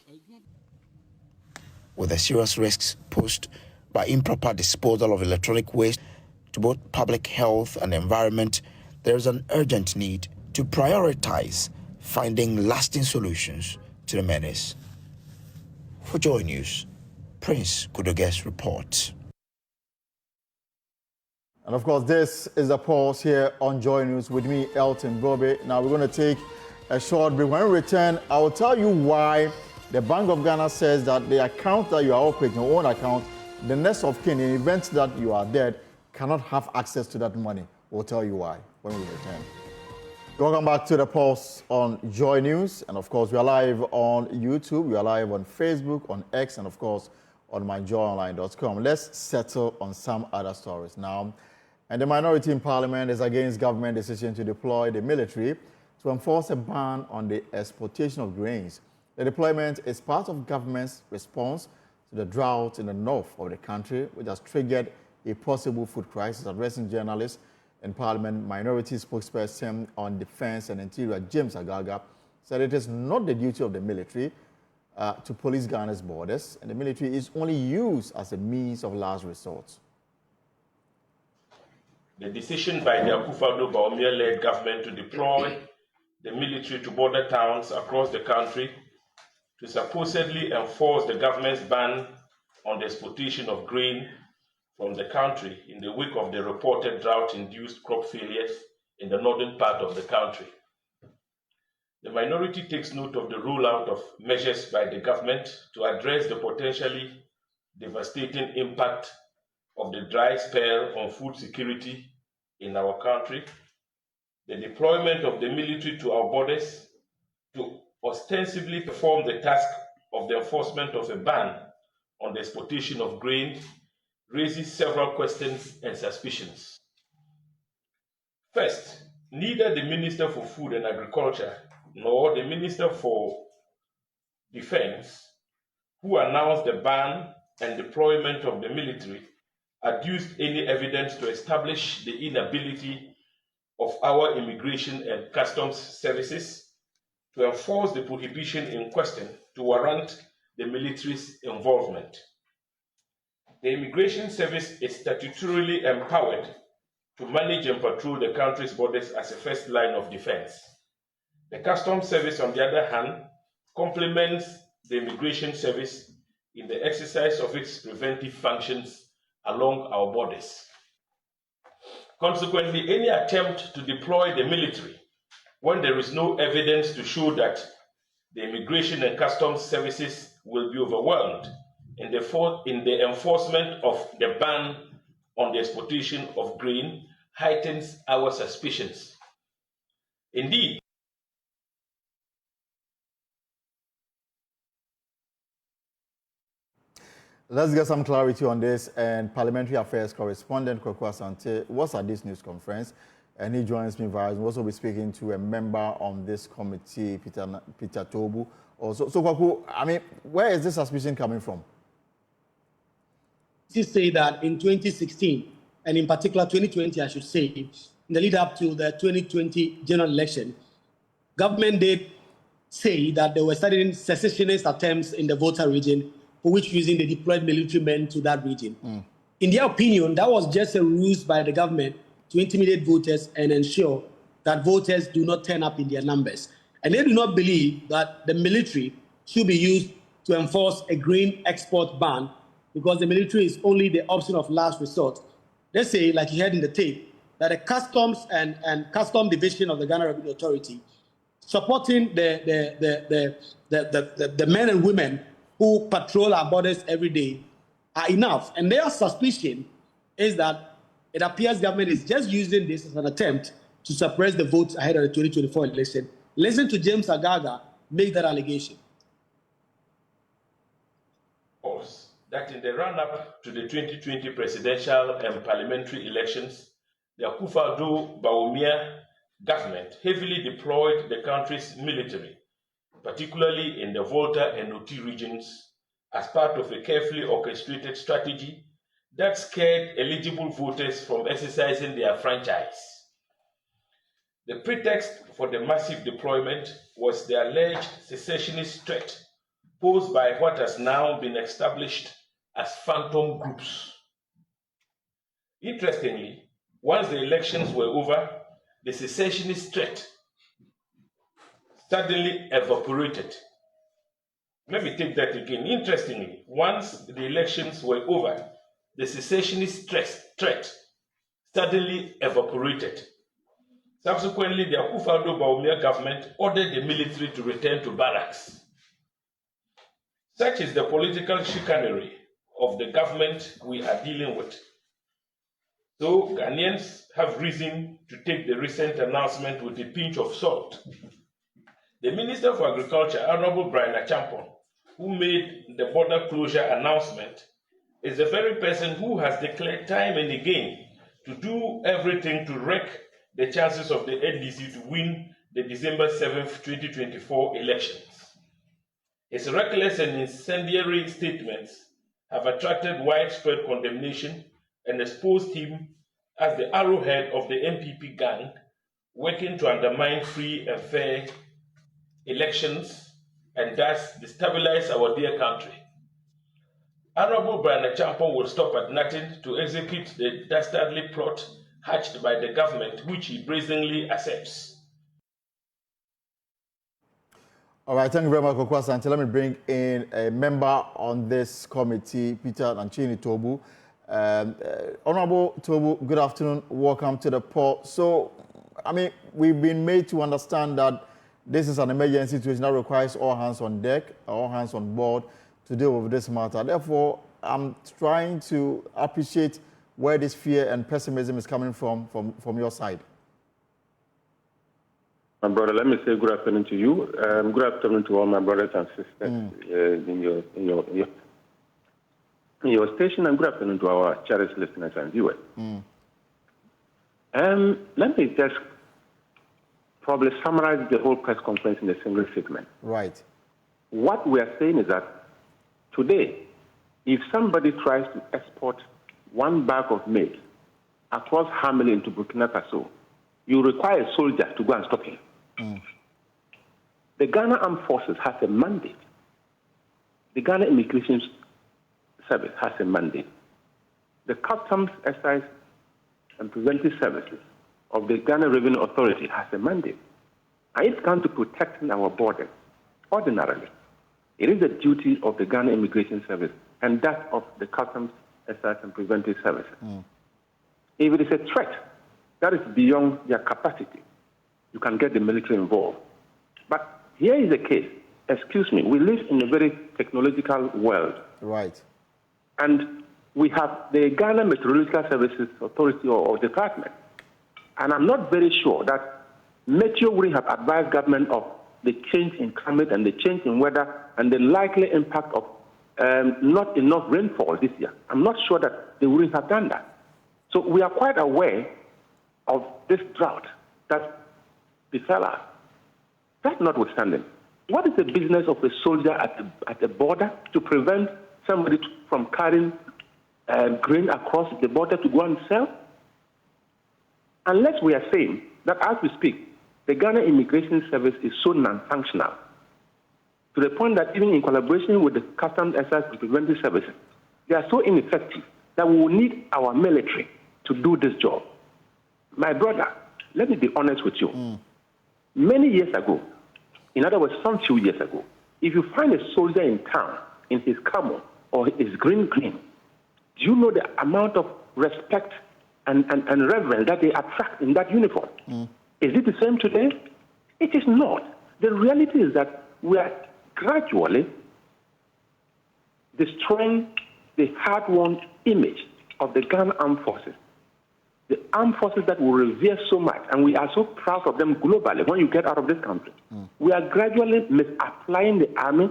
With the serious risks posed by improper disposal of electronic waste to both public health and environment, there is an urgent need to prioritize finding lasting solutions to the menace. For Joy News, Prince Kudoges reports. And of course, this is a pause here on Joy News with me, Elton Bobe. Now we're going to take a short break. When we return, I will tell you why the Bank of Ghana says that the account that you are operating, your own account, the next of kin, in the event that you are dead, cannot have access to that money. We'll tell you why when we return. Welcome back to the pulse on Joy News. And of course, we are live on YouTube, we are live on Facebook, on X, and of course, on myjoyonline.com. Let's settle on some other stories now. And the minority in Parliament is against government decision to deploy the military to enforce a ban on the exportation of grains. The deployment is part of government's response to the drought in the north of the country, which has triggered a possible food crisis. Addressing journalists in Parliament, minority spokesperson on Defense and Interior, James Agaga, said it is not the duty of the military to police Ghana's borders, and the military is only used as a means of last resort. The decision by the Akufo-Addo-Bawumia-led government to deploy the military to border towns across the country to supposedly enforce the government's ban on the exportation of grain from the country in the wake of the reported drought-induced crop failures in the northern part of the country. The minority takes note of the rollout of measures by the government to address the potentially devastating impact of the dry spell on food security in our country, the deployment of the military to our borders to ostensibly perform the task of the enforcement of a ban on the exportation of grain raises several questions and suspicions. First, neither the Minister for Food and Agriculture nor the Minister for Defense, who announced the ban and deployment of the military, adduced any evidence to establish the inability of our immigration and customs services to enforce the prohibition in question to warrant the military's involvement. The Immigration Service is statutorily empowered to manage and patrol the country's borders as a first line of defense. The Customs Service, on the other hand, complements the Immigration Service in the exercise of its preventive functions along our borders. Consequently, any attempt to deploy the military when there is no evidence to show that the Immigration and Customs Services will be overwhelmed in the enforcement of the ban on the exportation of grain heightens our suspicions. Indeed, let's get some clarity on this. And Parliamentary Affairs correspondent Kwaku Asante was at this news conference, and he joins me via. We'll also be speaking to a member on this committee, Peter Tobu. Also, so Kwaku, I mean, where is this suspicion coming from? To say that in 2016, and in particular 2020, I should say, in the lead up to the 2020 general election, government did say that they were studying secessionist attempts in the Volta region, for which reason they deployed military men to that region. In their opinion, that was just a ruse by the government to intimidate voters and ensure that voters do not turn up in their numbers. And they do not believe that the military should be used to enforce a grain export ban, because the military is only the option of last resort. They say, like you heard in the tape, that the Customs and Custom Division of the Ghana Revenue Authority supporting the men and women who patrol our borders every day are enough. And their suspicion is that it appears government is just using this as an attempt to suppress the votes ahead of the 2024 election. Listen to James Agaga make that allegation. That in the run-up to the 2020 presidential and parliamentary elections, the Akufo-Addo Bawumia government heavily deployed the country's military, particularly in the Volta and Noti regions, as part of a carefully orchestrated strategy that scared eligible voters from exercising their franchise. The pretext for the massive deployment was the alleged secessionist threat posed by what has now been established as phantom groups. Interestingly, once the elections were over, the secessionist threat suddenly evaporated. Let me take that again. Interestingly, once the elections were over, the secessionist threat suddenly evaporated. Subsequently, the Akufo-Addo Bawumia government ordered the military to return to barracks. Such is the political chicanery of the government we are dealing with. So Ghanaians have reason to take the recent announcement with a pinch of salt. The Minister for Agriculture, Honorable Brian Achampon, who made the border closure announcement, is the very person who has declared time and again to do everything to wreck the chances of the NDC to win the December 7th, 2024 elections. His reckless and incendiary statements have attracted widespread condemnation and exposed him as the arrowhead of the MPP gang working to undermine free and fair elections and thus destabilize our dear country. Honorable Brian Achampon will stop at nothing to execute the dastardly plot hatched by the government, which he brazenly accepts. All right, thank you very much, Kwaku Asante. Let me bring in a member on this committee, Peter Tobu. Honorable Tobu, good afternoon. Welcome to the poll. So, I mean, we've been made to understand that this is an emergency situation that requires all hands on deck, all hands on board to deal with this matter. Therefore, I'm trying to appreciate where this fear and pessimism is coming from your side. My brother, let me say good afternoon to you. Good afternoon to all my brothers and sisters in your station, and good afternoon to our cherished listeners and viewers. Let me just probably summarize the whole press conference in a single statement. Right. What we are saying is that today, if somebody tries to export 1 bag of maize across Hamlin into Burkina Faso, you require a soldier to go and stop him. The Ghana Armed Forces has a mandate. The Ghana Immigration Service has a mandate. The Customs, Excise, and Preventive Services of the Ghana Revenue Authority has a mandate. And it's come to protecting our borders ordinarily. It is the duty of the Ghana Immigration Service and that of the Customs, Excise and Preventive Service. If it is a threat that is beyond their capacity, you can get the military involved. But here is the case. Excuse me, we live in a very technological world. Right. And we have the Ghana Meteorological Services Authority or department. And I'm not very sure that Meteo would have advised government of the change in climate and the change in weather and the likely impact of not enough rainfall this year. I'm not sure that they wouldn't have done that. So we are quite aware of this drought that befell us. That notwithstanding, what is the business of a soldier at the border to prevent somebody from carrying grain across the border to go and sell? Unless we are saying that as we speak, the Ghana Immigration Service is so non-functional to the point that even in collaboration with the Customs, Excise and Preventive Services, they are so ineffective that we will need our military to do this job. My brother, let me be honest with you. Many years ago, in other words, some few years ago, if you find a soldier in town in his camo or his green, do you know the amount of respect and reverence that they attract in that uniform? Is it the same today? It is not. The reality is that we are gradually destroying the hard-won image of the Ghana Armed Forces. The armed forces that we revere so much, and we are so proud of them globally when you get out of this country. We are gradually misapplying the army,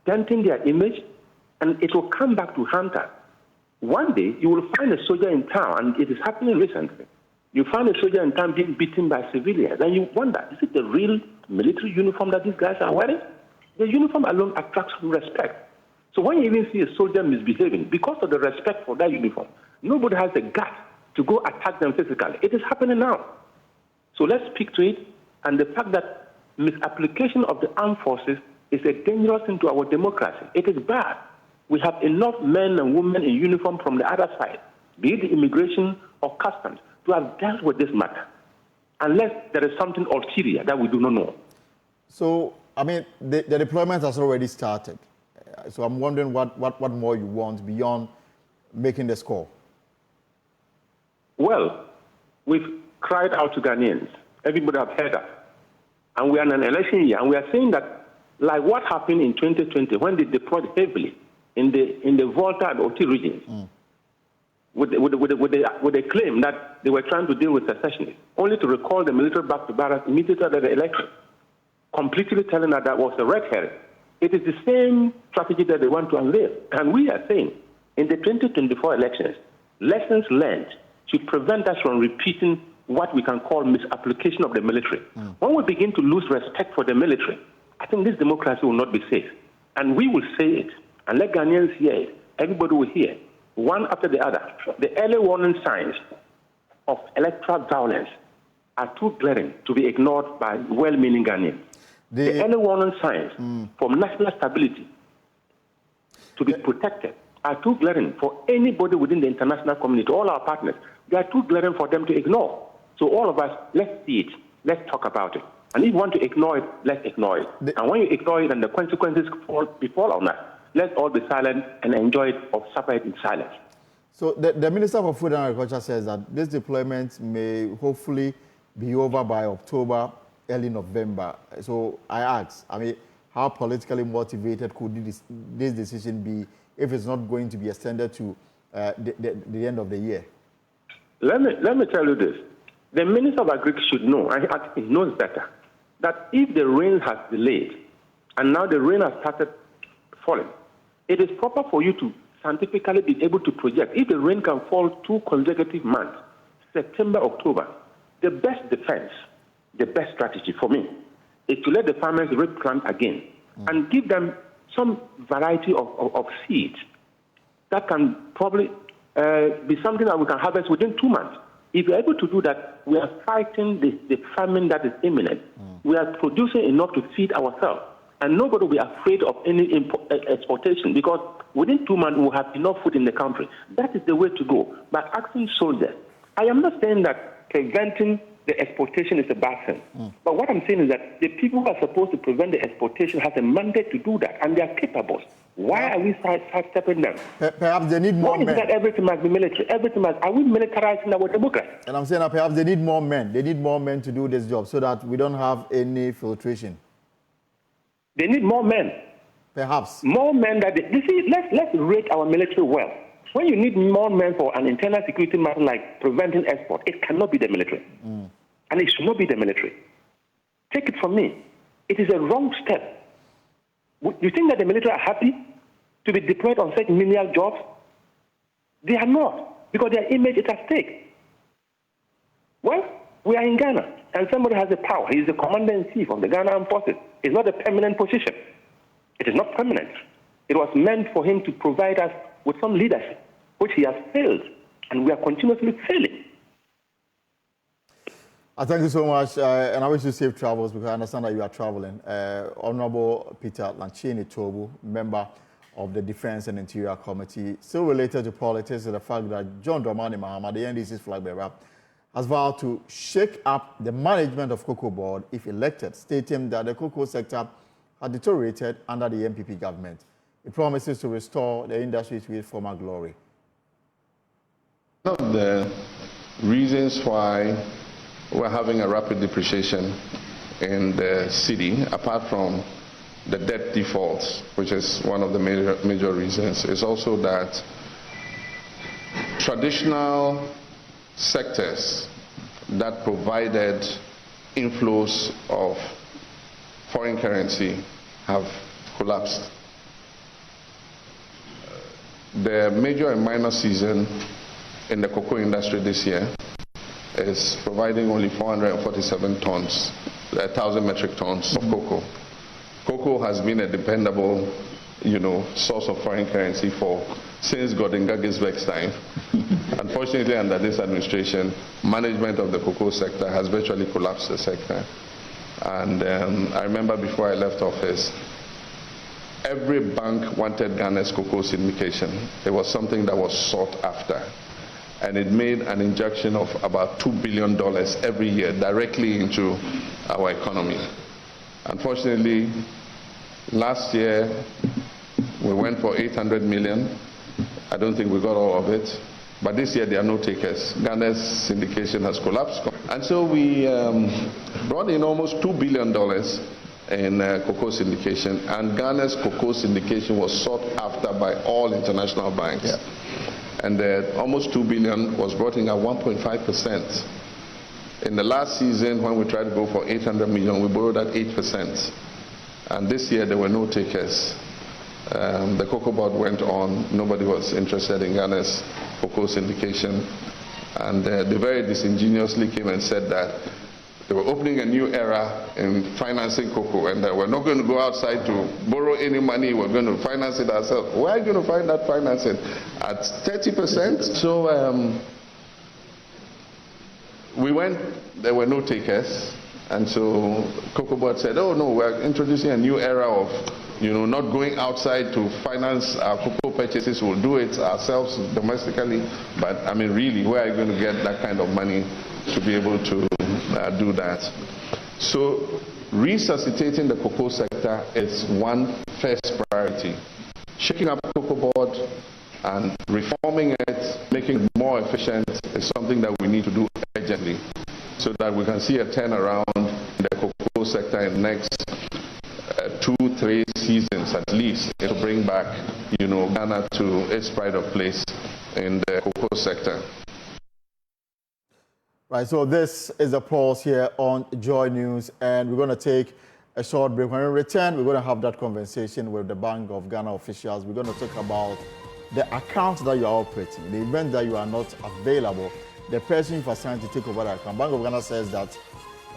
denting their image, and it will come back to haunt us. One day, you will find a soldier in town, and it is happening recently. You find a soldier in town being beaten by civilians, and you wonder, is it the real military uniform that these guys are wearing? The uniform alone attracts respect. So when you even see a soldier misbehaving, because of the respect for that uniform, nobody has the guts to go attack them physically. It is happening now. So let's speak to it, and the fact that misapplication of the armed forces is a dangerous thing to our democracy. It is bad. We have enough men and women in uniform from the other side, be it the immigration or customs, to have dealt with this matter, unless there is something ulterior that we do not know. So, I mean, the deployment has already started. So I'm wondering what more you want beyond making the score. Well, we've cried out to Ghanaians. Everybody have heard us. And we are in an election year, and we are saying that, like what happened in 2020 when they deployed heavily in the Volta and Oti regions, with the claim that they were trying to deal with secessionists, only to recall the military back to barracks immediately after the election, completely telling us that was a red herring. It is the same strategy that they want to unveil. And we are saying, in the 2024 elections, lessons learned should prevent us from repeating what we can call misapplication of the military. When we begin to lose respect for the military, I think this democracy will not be safe. And we will say it, and let Ghanaians hear it. Everybody will hear it, one after the other. The early warning signs of electoral violence are too glaring to be ignored by well-meaning Ghanaians. The early warning signs for national stability to be protected are too glaring for anybody within the international community, all our partners. They are too glaring for them to ignore. So all of us, let's see it. Let's talk about it. And if you want to ignore it, let's ignore it. And when you ignore it and the consequences befall on us, let's all be silent and enjoy it or suffer it in silence. So the Minister for Food and Agriculture says that this deployment may hopefully be over by October, early November. So I ask, I mean, how politically motivated could this decision be if it's not going to be extended to the end of the year? Let me tell you this. The Minister of Agriculture should know, and I think he knows better, that if the rain has delayed and now the rain has started falling, it is proper for you to scientifically be able to project. If the rain can fall 2 consecutive months, September, October, the best defense, the best strategy for me is to let the farmers replant again and give them some variety of seeds that can probably be something that we can harvest within 2 months. If you're able to do that, we are fighting the famine that is imminent. We are producing enough to feed ourselves. And nobody will be afraid of any exportation because within 2 months we'll have enough food in the country. That is the way to go. By asking soldiers, I am not saying that preventing the exportation is a bad thing. But what I'm saying is that the people who are supposed to prevent the exportation have a mandate to do that, and they are capable. Why are we sidestepping them? Perhaps they need more men. Why is that everything must be military? Everything must. Are we militarizing our democracy? And I'm saying that perhaps they need more men. They need more men to do this job so that we don't have any filtration. They need more men. Perhaps. More men that you see, let's rate our military well. When you need more men for an internal security matter like preventing export, it cannot be the military. And it should not be the military. Take it from me. It is a wrong step. You think that the military are happy to be deployed on such menial jobs? They are not, because their image is at stake. Well, we are in Ghana, and somebody has the power. He is the commander-in-chief of the Ghana Armed Forces. It's not a permanent position. It is not permanent. It was meant for him to provide us with some leadership, which he has failed, and we are continuously failing. I thank you so much, and I wish you safe travels because I understand that you are traveling. Honorable Peter Lanchini Tobu, member of the Defense and Interior Committee, still related to politics, is the fact that John Dramani Mahama, the NDC's flag bearer, has vowed to shake up the management of COCOBOD if elected, stating that the cocoa sector had deteriorated under the MPP government. It promises to restore the industry to its former glory. One of the reasons why we're having a rapid depreciation in the city, apart from the debt defaults, which is one of the major reasons, is also that traditional sectors that provided inflows of foreign currency have collapsed. The major and minor season in the cocoa industry this year is providing only 447 tons, 1,000 metric tons of cocoa. Cocoa has been a dependable, source of foreign currency since Gordon Gisberg's time. Unfortunately, under this administration, management of the cocoa sector has virtually collapsed the sector. And I remember before I left office, every bank wanted Ghana's cocoa syndication. It was something that was sought after. And it made an injection of about $2 billion every year directly into our economy. Unfortunately, last year we went for 800 million. I don't think we got all of it. But this year there are no takers. Ghana's syndication has collapsed. And so we brought in almost $2 billion in cocoa syndication. And Ghana's cocoa syndication was sought after by all international banks. Yeah. And almost $2 billion was brought in at 1.5%. In the last season, when we tried to go for 800 million, we borrowed at 8%. And this year, there were no takers. The COCOBOD went on. Nobody was interested in Ghana's cocoa syndication. And they very disingenuously came and said that they were opening a new era in financing cocoa, and that we're not going to go outside to borrow any money, we're going to finance it ourselves. Where are you going to find that financing? At 30%? So we went, there were no takers, and so COCOBOD said, oh no, we're introducing a new era of not going outside to finance our cocoa purchases, we'll do it ourselves domestically. But I mean, really, where are you going to get that kind of money to be able to do that? So resuscitating the cocoa sector is one first priority. Shaking up COCOBOD and reforming it, making it more efficient is something that we need to do urgently so that we can see a turnaround in the cocoa sector in the next 2-3 seasons at least to bring back Ghana to its pride of place in the cocoa sector. Right, so this is a pause here on Joy News, and we're going to take a short break. When we return, we're going to have that conversation with the Bank of Ghana officials. We're going to talk about the account that you are operating. In the event that you are not available, the person you've assigned to take over that account. Bank of Ghana says that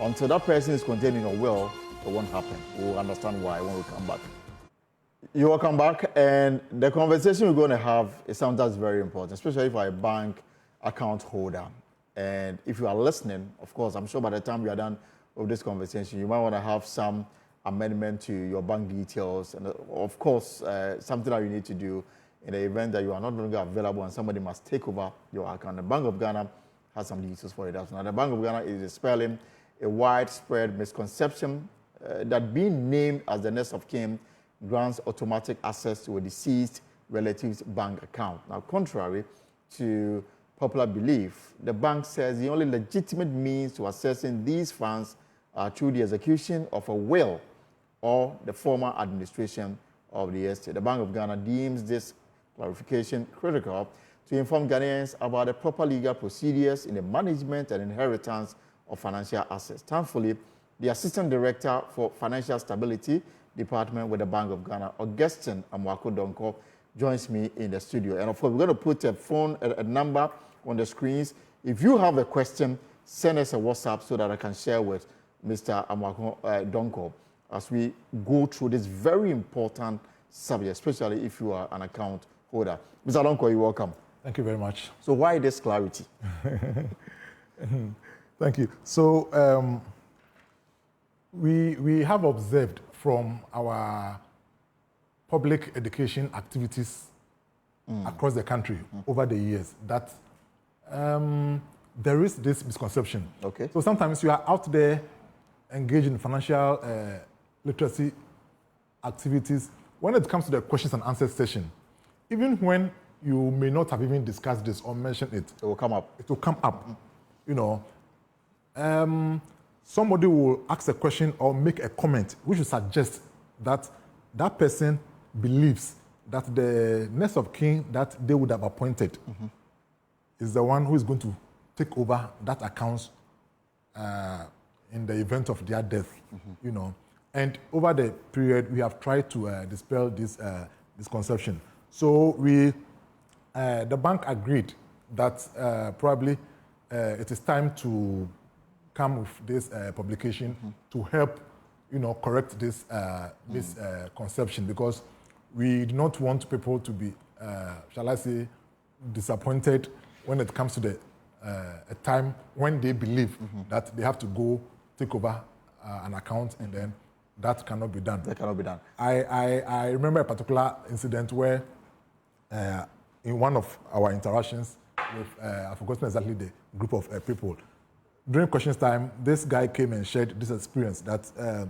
until that person is contained in your will, it won't happen. We'll understand why when we come back. You're welcome back, and the conversation we're going to have is something that's very important, especially for a bank account holder. And if you are listening, of course, I'm sure by the time you are done with this conversation, you might want to have some amendment to your bank details. And of course, something that you need to do in the event that you are not longer available and somebody must take over your account. The Bank of Ghana has some details for it. Now, the Bank of Ghana is dispelling a widespread misconception that being named as the next of kin grants automatic access to a deceased relative's bank account. Now, contrary to popular belief, the bank says the only legitimate means to accessing these funds are through the execution of a will or the formal administration of the estate. The Bank of Ghana deems this clarification critical to inform Ghanaians about the proper legal procedures in the management and inheritance of financial assets. Thankfully, the Assistant Director for Financial Stability Department with the Bank of Ghana, Augustine Amwako-Donko, joins me in the studio. And of course, we're going to put a number on the screens. If you have a question, send us a WhatsApp so that I can share with Mr. Amwako-Donko as we go through this very important subject, especially if you are an account holder. Mr. Donko, you're welcome. Thank you very much. So why this clarity? Thank you. So we have observed from our public education activities across the country over the years that there is this misconception. Okay. So sometimes you are out there engaged in financial literacy activities. When it comes to the questions and answers session, even when you may not have even discussed this or mentioned it, it will come up. It will come up. You know, somebody will ask a question or make a comment which will suggest that that person believes that the next of kin that they would have appointed is the one who is going to take over that account in the event of their death. You know, and over the period we have tried to dispel this misconception. So the bank agreed that probably it is time to come with this publication to help, you know, correct this misconception, because we do not want people to be, shall I say, disappointed when it comes to the a time when they believe that they have to go take over an account, and then that cannot be done. That cannot be done. I remember a particular incident where in one of our interactions with, I've forgotten exactly the group of people, during questions time, this guy came and shared this experience that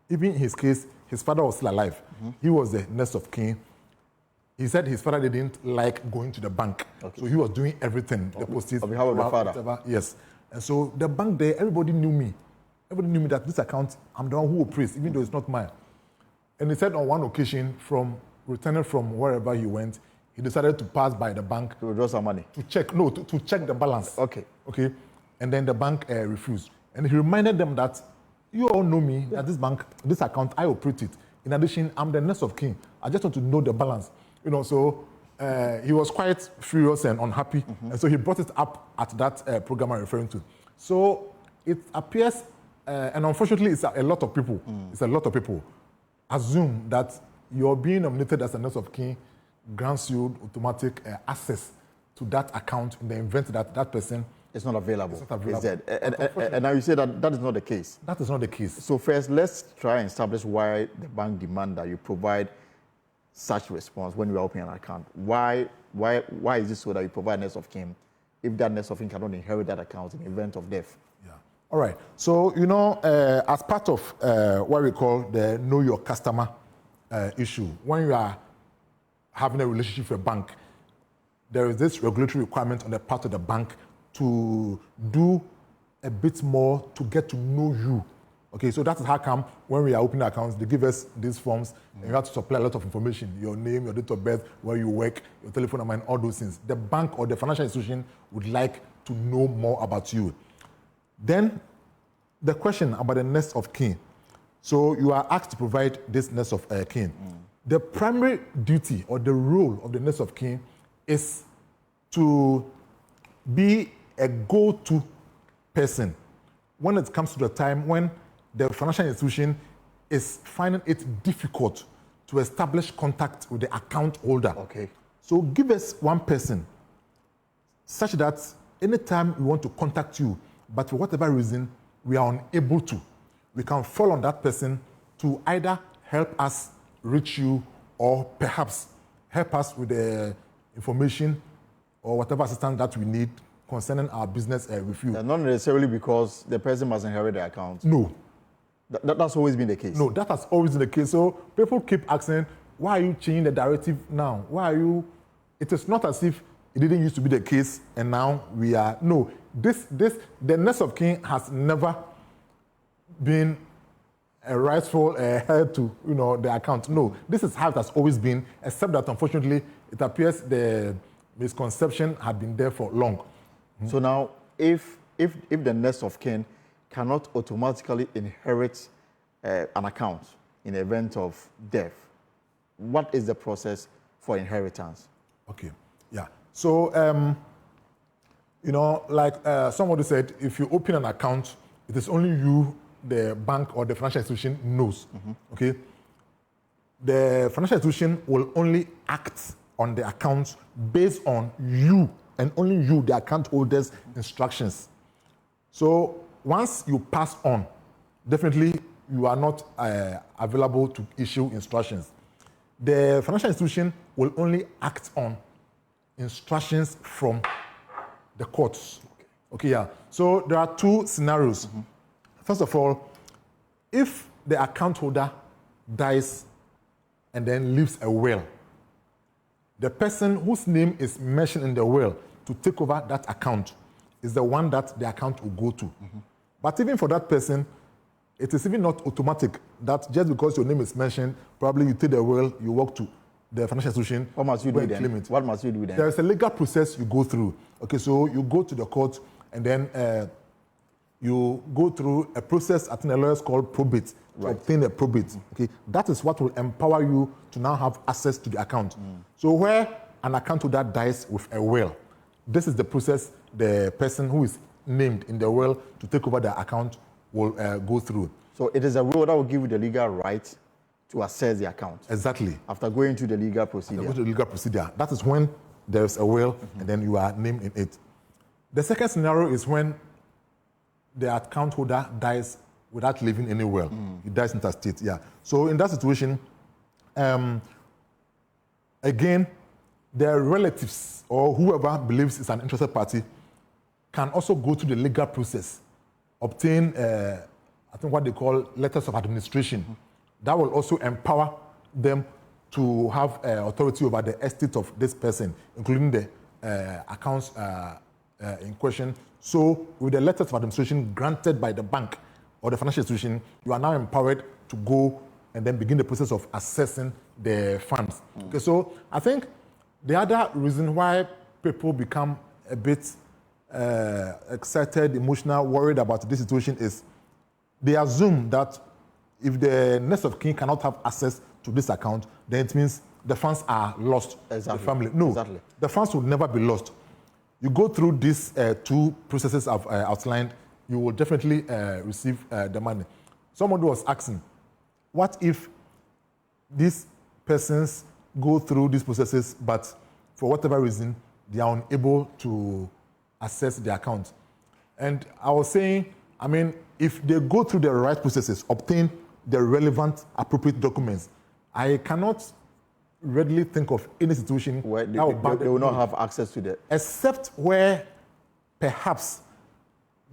even in his case, his father was still alive. He was the next of kin. He said his father didn't like going to the bank. Okay. So he was doing everything. The posties, on behalf of the father. Whatever, yes. And so the bank there, everybody knew me. Everybody knew me that this account, I'm the one who will praise, even though it's not mine. And he said on one occasion, from returning from wherever he went, he decided to pass by the bank. To withdraw some money? To check, no, to check the balance. Okay. Okay. And then the bank refused. And he reminded them that you all know me, that this bank, this account, I operate it. In addition, I'm the next of kin. I just want to know the balance. You know, so he was quite furious and unhappy. And so he brought it up at that program I'm referring to. So it appears, and unfortunately, it's a lot of people. It's a lot of people assume that you're being nominated as a next of kin grants you automatic access to that account in the event that that person is not available. It's not available. And now you say that that is not the case. That is not the case. So first, let's try and establish why the bank demand that you provide such response when you are opening an account. Why is it so that you provide next of kin if that next of kin cannot inherit that account in the event of death? Yeah. All right. So, you know, as part of what we call the know your customer issue, when you are having a relationship with a bank, there is this regulatory requirement on the part of the bank to do a bit more to get to know you. Okay, so that is how come when we are opening accounts, they give us these forms, and you have to supply a lot of information, your name, your date of birth, where you work, your telephone number, and all those things. The bank or the financial institution would like to know more about you. Then the question about the next of kin. So you are asked to provide this next of kin. The primary duty or the role of the next of kin is to be a go-to person when it comes to the time when the financial institution is finding it difficult to establish contact with the account holder. Okay. So give us one person such that anytime we want to contact you, but for whatever reason we are unable to, we can fall on that person to either help us reach you or perhaps help us with the information or whatever assistance that we need concerning our business with you. Not necessarily because the person must inherit the account. No. That's always been the case. No, that has always been the case. So people keep asking, why are you changing the directive now? Why are you? It is not as if it didn't used to be the case and now we are. No, the next of kin has never been a rightful heir to the account. No, this is how it has always been, except that unfortunately it appears the misconception had been there for long. So now, if the next of kin cannot automatically inherit an account in the event of death, what is the process for inheritance? Okay, yeah. So, like somebody said, if you open an account, it is only you, the bank or the financial institution knows, okay? The financial institution will only act on the account based on you and only you, the account holder's instructions. So once you pass on, definitely you are not available to issue instructions. The financial institution will only act on instructions from the courts. Okay, yeah. So there are two scenarios. First of all, if the account holder dies and then leaves a will, the person whose name is mentioned in the will to take over that account is the one that the account will go to. But even for that person, it is even not automatic that just because your name is mentioned, probably you take the will, you walk to the financial institution. What must you do then? What must you do then? There is a legal process you go through. Okay, so you go to the court and then you go through a process, I think the lawyers call probate, to obtain a probate. Okay, that is what will empower you to now have access to the account. So where an account holder dies with a will, this is the process the person who is named in the will to take over the account will go through. So it is a will that will give you the legal right to access the account. Exactly. After going through the legal procedure. After going to the legal procedure. That is when there is a will and then you are named in it. The second scenario is when the account holder dies without leaving any will. He dies interstate, yeah. So in that situation, again, their relatives or whoever believes is an interested party can also go to the legal process, obtain, I think what they call letters of administration. That will also empower them to have authority over the estate of this person, including the accounts in question. So with the letters of administration granted by the bank or the financial institution, you are now empowered to go and then begin the process of assessing the funds. Okay, so I think the other reason why people become a bit excited, emotional, worried about this situation is they assume that if the next of kin cannot have access to this account, then it means the funds are lost. Exactly. The family. No, exactly. The funds will never be lost. You go through these two processes I've outlined, you will definitely receive the money. Somebody was asking, what if these persons go through these processes, but for whatever reason, they are unable to access the account? And I was saying, I mean, if they go through the right processes, obtain the relevant, appropriate documents, I cannot readily think of any situation where they will not have access to that. Except where perhaps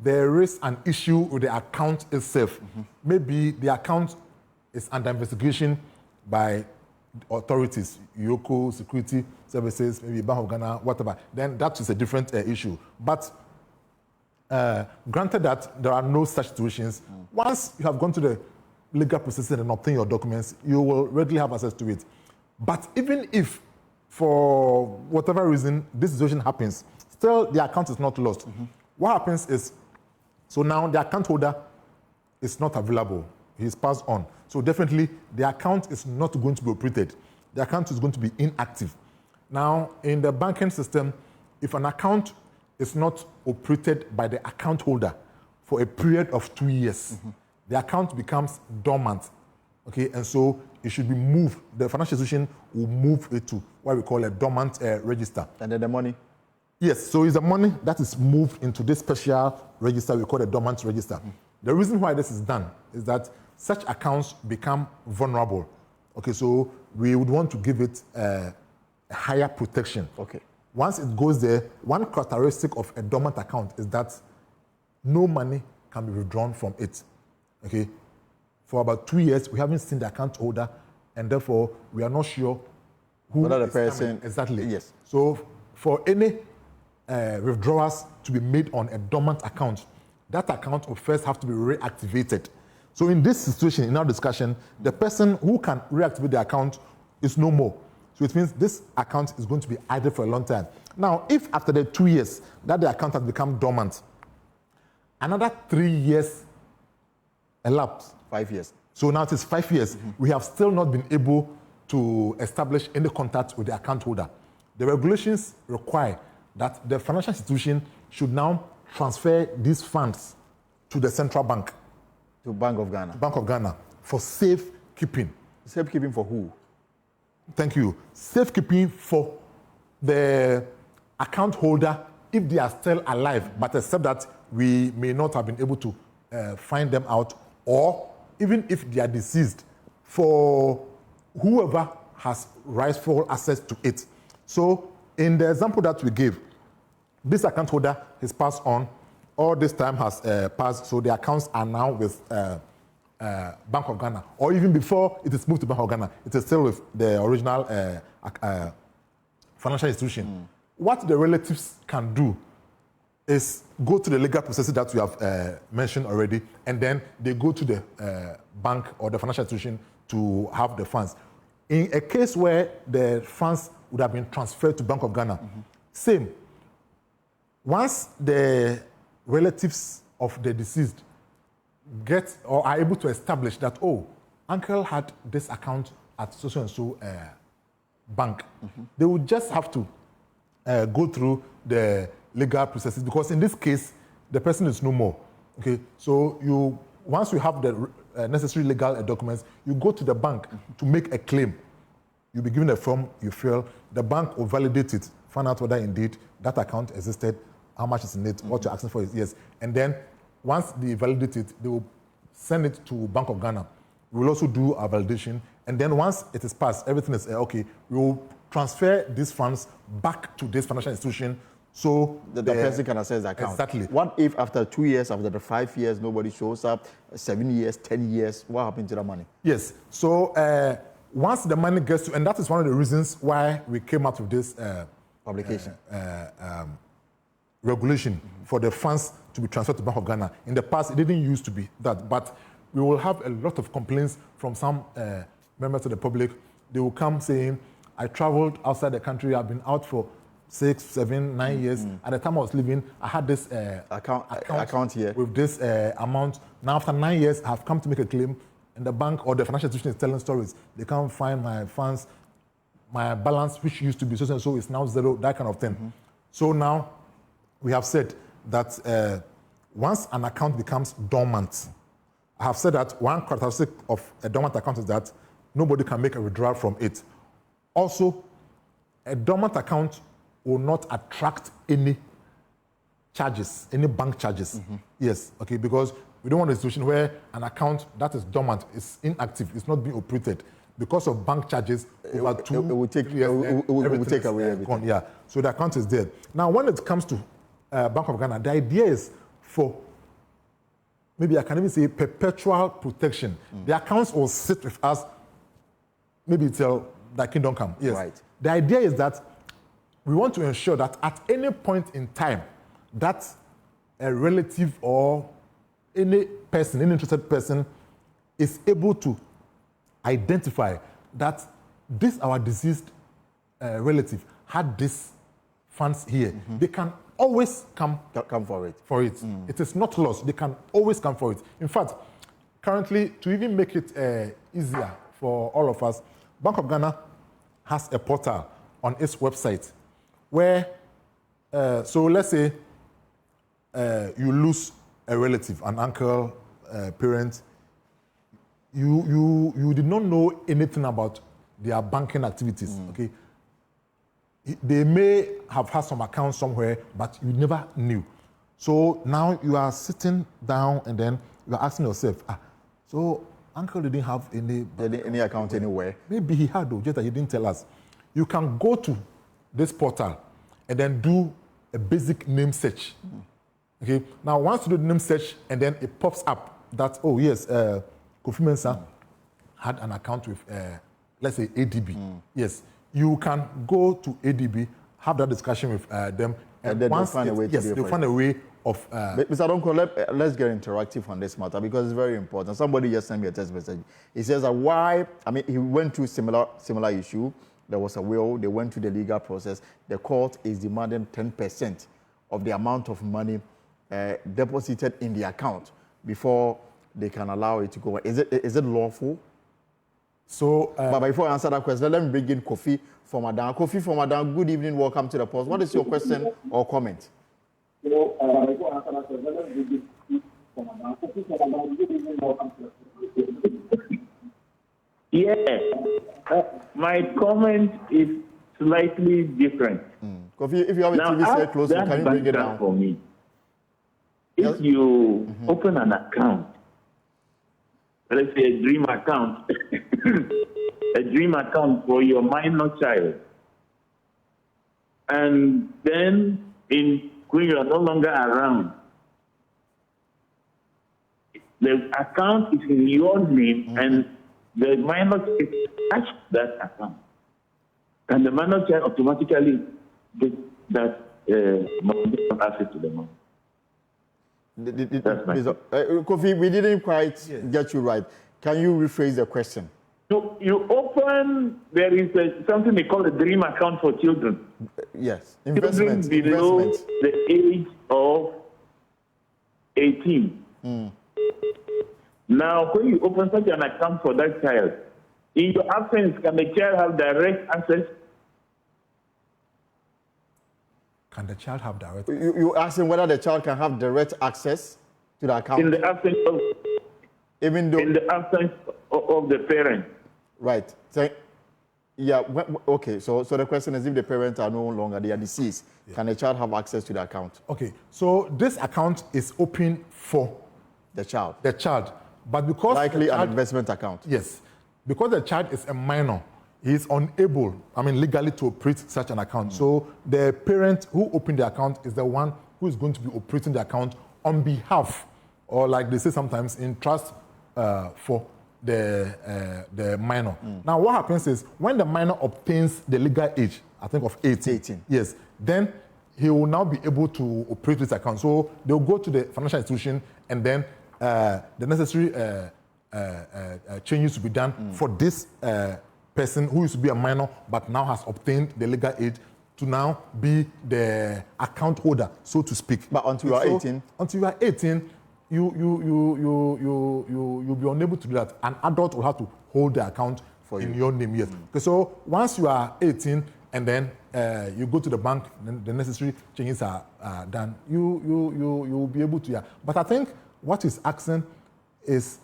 there is an issue with the account itself. Maybe the account is under investigation by authorities, Yoko, security services, maybe Bank of Ghana, whatever. Then that is a different issue. But granted that there are no such situations, once you have gone to the legal process and obtain your documents, you will readily have access to it. But even if, for whatever reason, this situation happens, still the account is not lost. What happens is, so now the account holder is not available. He's passed on. So definitely the account is not going to be operated. The account is going to be inactive. Now, in the banking system, if an account is not operated by the account holder for a period of 2 years, the account becomes dormant. Okay, and so it should be moved. The financial institution will move it to what we call a dormant register. And then the money? Yes, so it's the money that is moved into this special register we call a dormant register. The reason why this is done is that such accounts become vulnerable. Okay, so we would want to give it a higher protection. Okay. Once it goes there, one characteristic of a dormant account is that no money can be withdrawn from it. Okay? For about 2 years, we haven't seen the account holder, and therefore we are not sure who whether the is person coming. Exactly. Yes. So for any withdrawals to be made on a dormant account, that account will first have to be reactivated. So in this situation, in our discussion, the person who can reactivate the account is no more. So it means this account is going to be idle for a long time. Now, if after the 2 years that the account has become dormant, another 3 years elapsed. 5 years. So now it is 5 years. We have still not been able to establish any contact with the account holder. The regulations require that the financial institution should now transfer these funds to the central bank. To Bank of Ghana. Bank of Ghana for safekeeping. Safekeeping for who? Thank you. Safekeeping for the account holder if they are still alive, but except that we may not have been able to find them out, or even if they are deceased, for whoever has rightful access to it. So in the example that we gave, this account holder has passed on, all this time has passed, so the accounts are now with Bank of Ghana, or even before it is moved to Bank of Ghana, it is still with the original financial institution. What the relatives can do is go to the legal processes that we have mentioned already, and then they go to the bank or the financial institution to have the funds. In a case where the funds would have been transferred to Bank of Ghana, same. Once the relatives of the deceased get or are able to establish that, oh, uncle had this account at so-and-so bank, they would just have to go through the legal processes, because in this case, the person is no more. Okay, so once you have the necessary legal documents, you go to the bank to make a claim. You'll be given a form, you fill, the bank will validate it, find out whether indeed that account existed, how much is in it, what you're asking for is yes. And then once they validate it, they will send it to Bank of Ghana. We will also do our validation. And then once it is passed, everything is okay, we will transfer these funds back to this financial institution so the person can access the account. Exactly. What if after 2 years, after the 5 years, nobody shows up, 7 years, 10 years, what happens to the money? Yes. So once the money gets to, and that is one of the reasons why we came out with this publication. Regulation for the funds to be transferred to Bank of Ghana. In the past, it didn't used to be that, but we will have a lot of complaints from some members of the public. They will come saying, I traveled outside the country, I've been out for 6, 7, 9 years. At the time I was leaving, I had this account here with this amount. Now after 9 years, I have come to make a claim, and the bank or the financial institution is telling stories. They can't find my funds, my balance, which used to be so and so, is now zero, that kind of thing. So now we have said that once an account becomes dormant, I have said that one characteristic of a dormant account is that nobody can make a withdrawal from it. Also, a dormant account will not attract any charges, any bank charges. Yes, okay, because we don't want a situation where an account that is dormant is inactive, it's not being operated. Because of bank charges, it will take away everything. Yeah, so the account is there. Now, when it comes to Bank of Ghana, the idea is for, maybe I can even say, perpetual protection. The accounts will sit with us maybe till the kingdom come. Yes. Right. The idea is that we want to ensure that at any point in time, that a relative or any person, any interested person, is able to identify that this, our deceased relative, had these funds here. They can always come for it. It is not lost. They can always come for it. In fact, currently, to even make it easier for all of us, Bank of Ghana has a portal on its website where, so let's say you lose a relative, an uncle, parent, you did not know anything about their banking activities, okay? They may have had some account somewhere, but you never knew. So now you are sitting down and then you are asking yourself, so uncle didn't have any account anywhere. Maybe he had, though, just that he didn't tell us. You can go to this portal and then do a basic name search. Okay. Now, once you do the name search, and then it pops up that, oh yes, Kofi Mensah had an account with, let's say, ADB. Yes, you can go to ADB, have that discussion with them, and then once find a way they'll find a way of. Mr. Donko, let's get interactive on this matter because it's very important. Somebody just sent me a text message. He says that why, I mean, he went through similar issue. There was a will, they went through the legal process. The court is demanding 10% of the amount of money deposited in the account before they can allow it to go. Is it lawful? So, but before I answer that question, let me bring in Kofi Fomadan. Kofi Fomadan, good evening, welcome to the post. What is your question or comment? Yes, my comment is slightly different. Kofi, if you have a TV set close, can you bring it down? For me, if you open an account, let's say a dream account, a dream account for your minor child, and then when you are no longer around, the account is in your name and the minor child touch that account, and the minor child automatically gets that access to the money. Kofi, we didn't quite get you right. Can you rephrase the question? You open, there is something they call a dream account for children. Yes, children below the age of 18. Now, when you open such an account for that child, in your absence, can the child have direct access? Can the child have direct? You asking whether the child can have direct access to the account? In the absence of, even though, in the absence of the parent. Right. So, yeah. Okay. So the question is, if the parents are no longer, they are deceased, can the child have access to the account? Okay. So this account is open for the child. The child, but because likely an investment account. Yes, because the child is a minor, he is unable, legally to operate such an account. So the parent who opened the account is the one who is going to be operating the account on behalf, or like they say sometimes, in trust for the minor. Now, what happens is when the minor obtains the legal age, I think of 18. Yes, then he will now be able to operate this account. So they'll go to the financial institution, and then the necessary changes to be done for this person who used to be a minor but now has obtained the legal age to now be the account holder, so to speak. But until you are 18? Until you are 18, you'll be unable to do that. An adult will have to hold the account in your name, yes. Okay, so once you are 18 and then you go to the bank, then the necessary changes are done, you will be able to, yeah. But I think what is asking is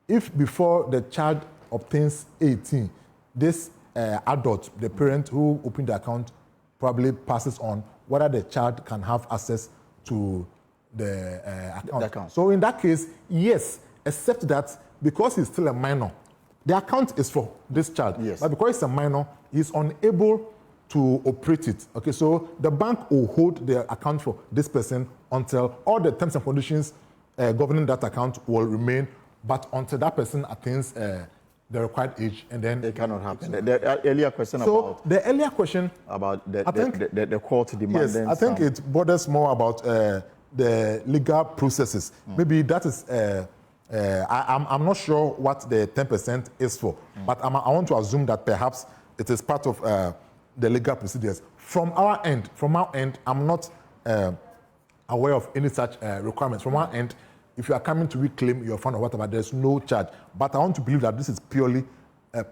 if before the child obtains 18, this adult, the parent who opened the account, probably passes on whether the child can have access to the account. So in that case, yes, except that because he's still a minor, the account is for this child. Yes. But because he's a minor, he's unable to operate it. Okay, so the bank will hold the account for this person until all the terms and conditions governing that account will remain, but until that person attains the required age, and then it cannot happen. The earlier question about the earlier question about the court demanding. Yes, I think it borders more about the legal processes. Maybe that is. I'm not sure what the 10% is for, but I want to assume that perhaps it is part of the legal procedures. From our end, I'm not aware of any such requirements. From our end, if you are coming to reclaim your fund or whatever, there's no charge. But I want to believe that this is purely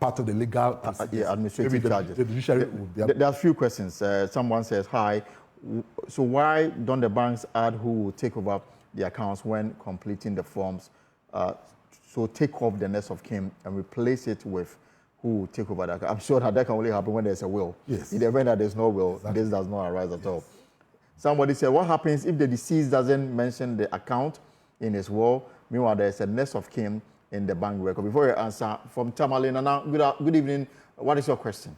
part of the legal procedures. Administrative charges. The judiciary will be there are a few questions. Someone says, hi, so why don't the banks add who will take over the accounts when completing the forms? So take off the next of kin and replace it with who will take over that. I'm sure that can only happen when there's a will. Yes. In the event that there's no will, this does not arise at all. Somebody said, what happens if the deceased doesn't mention the account in his will? Meanwhile, there's a next of kin in the bank record. Before you answer, from Tamale, Nana, good evening. What is your question?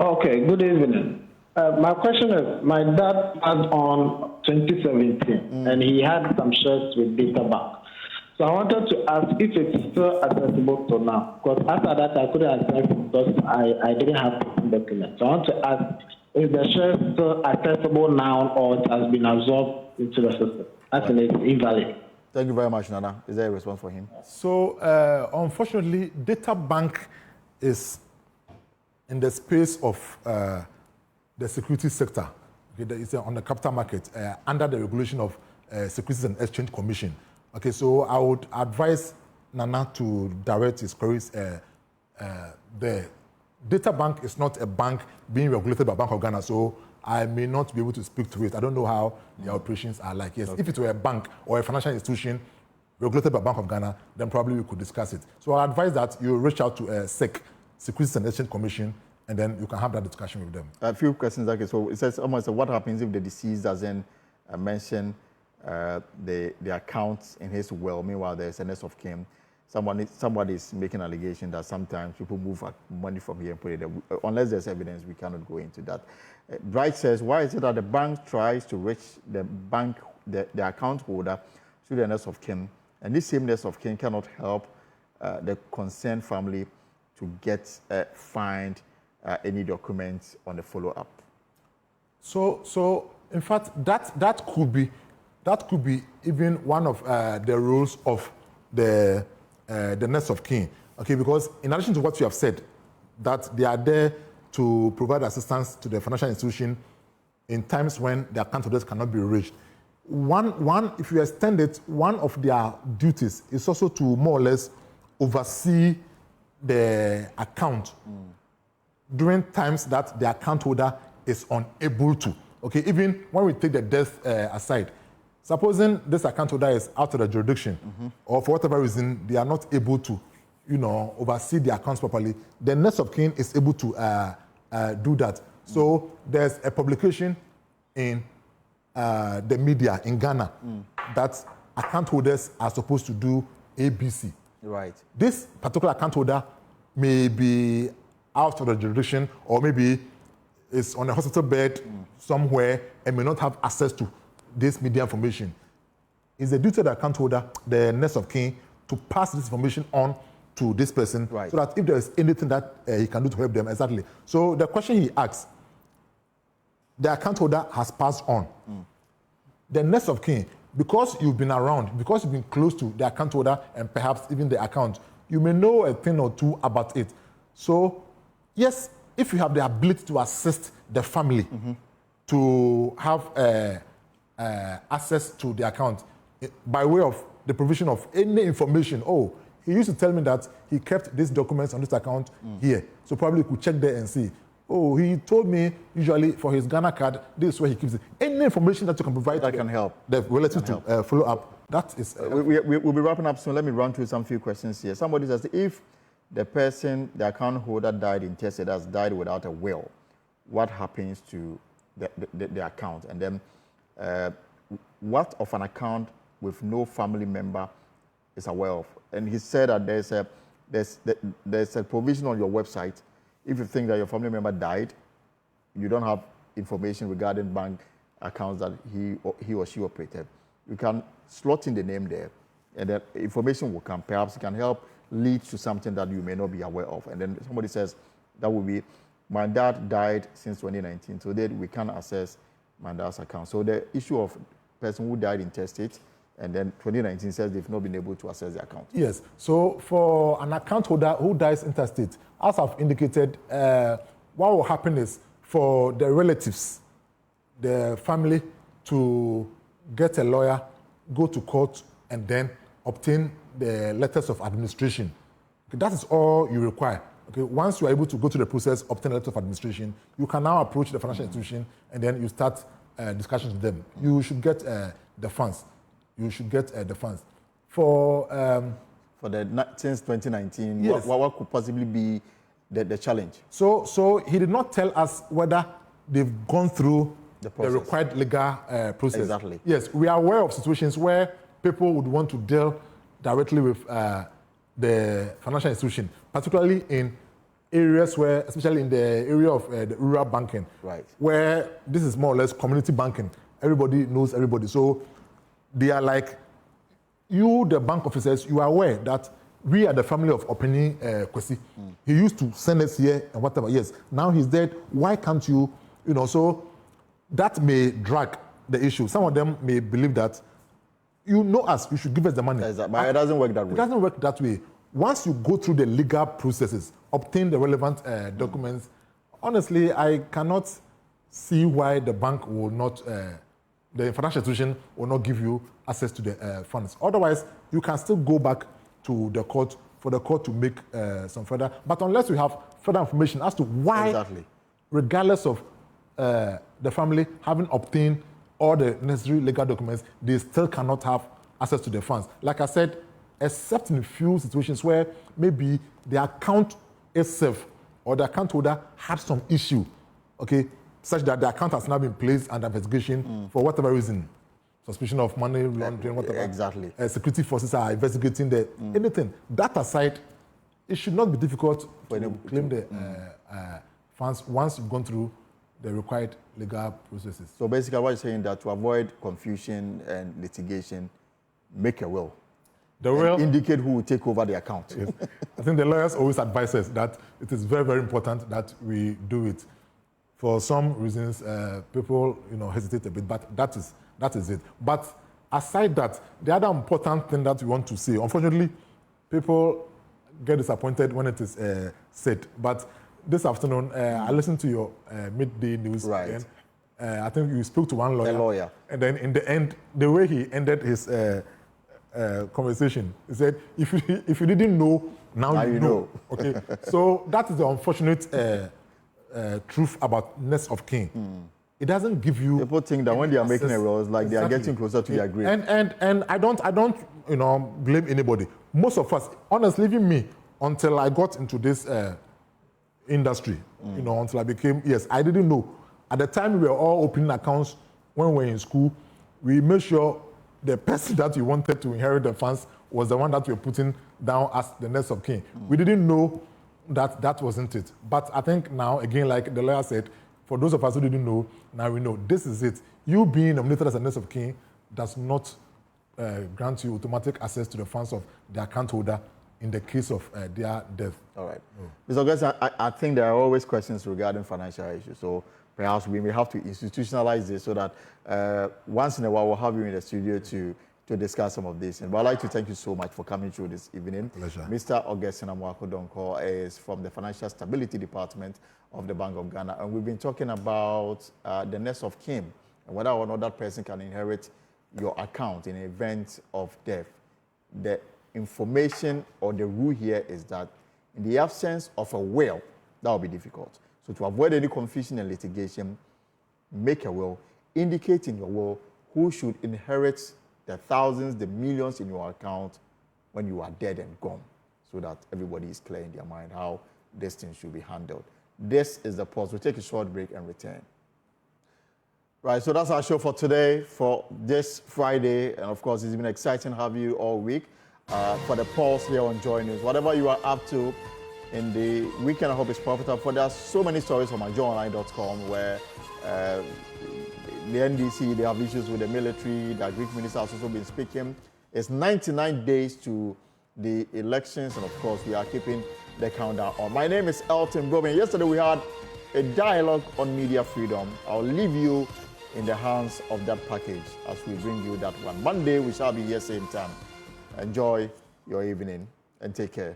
Okay, good evening. My question is, my dad passed on 2017, and he had some shares with Data Bank. So I wanted to ask if it's still accessible to now, because after that I couldn't access it because I didn't have the documents. So I want to ask, is the share still accessible now, or it has been absorbed into the system? That's invalid. Thank you very much, Nana. Is there a response for him? So, unfortunately, Data Bank is in the space of the security sector. Okay, it's on the capital market under the regulation of Securities and Exchange Commission. Okay, so I would advise Nana to direct his queries there. Data Bank is not a bank being regulated by Bank of Ghana, so I may not be able to speak to it. I don't know how the operations are like. Yes, if it were a bank or a financial institution regulated by Bank of Ghana, then probably we could discuss it. So I advise that you reach out to SEC, Securities and Exchange Commission, and then you can have that discussion with them. A few questions. Okay, so it says almost what happens if the deceased doesn't mention the accounts in his will. Meanwhile, there's a next of kin. Somebody is making an allegation that sometimes people move money from here and put it there. Unless there's evidence, we cannot go into that. Bright says, why is it that the bank tries to reach the account holder through the next of kin, and this same next of kin cannot help the concerned family to get find any documents on the follow-up? So in fact, that could be even one of the rules of the next of kin. Okay, because in addition to what you have said, that they are there to provide assistance to the financial institution in times when the account holders cannot be reached. One, if you extend it, one of their duties is also to more or less oversee the account during times that the account holder is unable to. Okay, even when we take the death aside, supposing this account holder is out of the jurisdiction, or for whatever reason they are not able to, oversee the accounts properly, the next of kin is able to do that. So there's a publication in the media in Ghana that account holders are supposed to do ABC. Right. This particular account holder may be out of the jurisdiction, or maybe is on a hospital bed somewhere and may not have access to this media information. It's the duty of the account holder, the next of kin, to pass this information on to this person, right, so that if there is anything that he can do to help them, exactly. So the question he asks, the account holder has passed on. The next of kin, because you've been around, because you've been close to the account holder and perhaps even the account, you may know a thing or two about it. So yes, if you have the ability to assist the family to have access to the account by way of the provision of any information. Oh, he used to tell me that he kept these documents on this account here. So probably you could check there and see. Oh, he told me usually for his Ghana card, this is where he keeps it. Any information that you can provide that can help the relative to follow up. That is. We'll be wrapping up soon. Let me run through some few questions here. Somebody says, if the person, the account holder died intestate, has died without a will, what happens to the account? And then what of an account with no family member is aware of? And he said that there's a provision on your website. If you think that your family member died, you don't have information regarding bank accounts that he or she operated, you can slot in the name there, and the information will come. Perhaps it can help lead to something that you may not be aware of. And then somebody says, that will be, my dad died since 2019, so that we can't access my dad's account. So the issue of person who died intestate, and then 2019 says they've not been able to access the account. Yes. So for an account holder who dies intestate, as I've indicated, what will happen is for the relatives, the family, to get a lawyer, go to court, and then obtain the letters of administration. Okay, that is all you require. Okay, once you are able to go to the process, obtain a letter of administration, you can now approach the financial institution, and then you start discussions with them. You should get the funds. You should get the funds. For the since 2019, yes. what could possibly be the challenge? So he did not tell us whether they've gone through the required legal process. Exactly. Yes, we are aware of situations where people would want to deal directly with the financial institution, particularly in areas where, especially in the area of the rural banking, right, where this is more or less community banking. Everybody knows everybody. So they are like, you, the bank officers, you are aware that we are the family of Opini Kwesi. He used to send us here and whatever. Yes, now he's dead. Why can't you, so that may drag the issue. Some of them may believe that you know us, you should give us the money. But it doesn't work that way. It doesn't work that way. Once you go through the legal processes, obtain the relevant documents, honestly, I cannot see why the bank will not, the financial institution will not give you access to the funds. Otherwise, you can still go back to the court for the court to make some further. But unless we have further information as to why, regardless of the family having obtained all the necessary legal documents, they still cannot have access to the funds. Like I said, except in a few situations where maybe the account itself or the account holder had some issue, okay, such that the account has now been placed under investigation for whatever reason. Suspicion of money laundering, whatever. Exactly. Security forces are investigating the anything. That aside, it should not be difficult to claim the funds once you've gone through the required legal processes. So basically what you're saying that to avoid confusion and litigation, make a will. The will indicate who will take over the account. Yes. I think the lawyers always advise us that it is very, very important that we do it. For some reasons, people hesitate a bit, but that is it. But aside that, the other important thing that we want to say, unfortunately, people get disappointed when it is said. But this afternoon, I listened to your midday news. Right. Again. I think you spoke to one lawyer. A lawyer. And then in the end, the way he ended his conversation, he said, if you didn't know, now you know. Okay. So that is the unfortunate truth about next of kin. It doesn't give you. People think that when they are making a will, it's like they are getting closer to their grave. And I don't blame anybody. Most of us, honestly, even me, until I got into this industry, until I became, I didn't know. At the time we were all opening accounts when we were in school, we made sure the person that we wanted to inherit the funds was the one that we were putting down as the next of kin. We didn't know that wasn't it. But I think now, again, like the lawyer said, for those of us who didn't know, now we know this is it. You being nominated as a next of kin does not grant you automatic access to the funds of the account holder in the case of their death. All right. Mr. Augustine, I think there are always questions regarding financial issues. So perhaps we may have to institutionalize this so that once in a while we'll have you in the studio to discuss some of this. But I'd like to thank you so much for coming through this evening. Pleasure. Mr. Augustine Amwako-Donkor is from the Financial Stability Department of the Bank of Ghana. And we've been talking about the next of kin and whether or not that person can inherit your account in the event of death. The information or the rule here is that in the absence of a will, that will be difficult. So to avoid any confusion and litigation, make a will, indicate in your will who should inherit the thousands, the millions in your account when you are dead and gone, so that everybody is clear in their mind how this thing should be handled. This is the pause. We'll take a short break and return. Right, so that's our show for today, for this Friday. And of course, it's been exciting to have you all week for the pulse here on Joy News. Whatever you are up to in the weekend, I hope it's profitable. For there are so many stories on myjoyonline.com where the NDC, they have issues with the military. The Greek minister has also been speaking. It's 99 days to the elections, and of course, we are keeping the countdown on. My name is Elton Broben. Yesterday, we had a dialogue on media freedom. I'll leave you in the hands of that package as we bring you that one. Monday, we shall be here same time. Enjoy your evening and take care.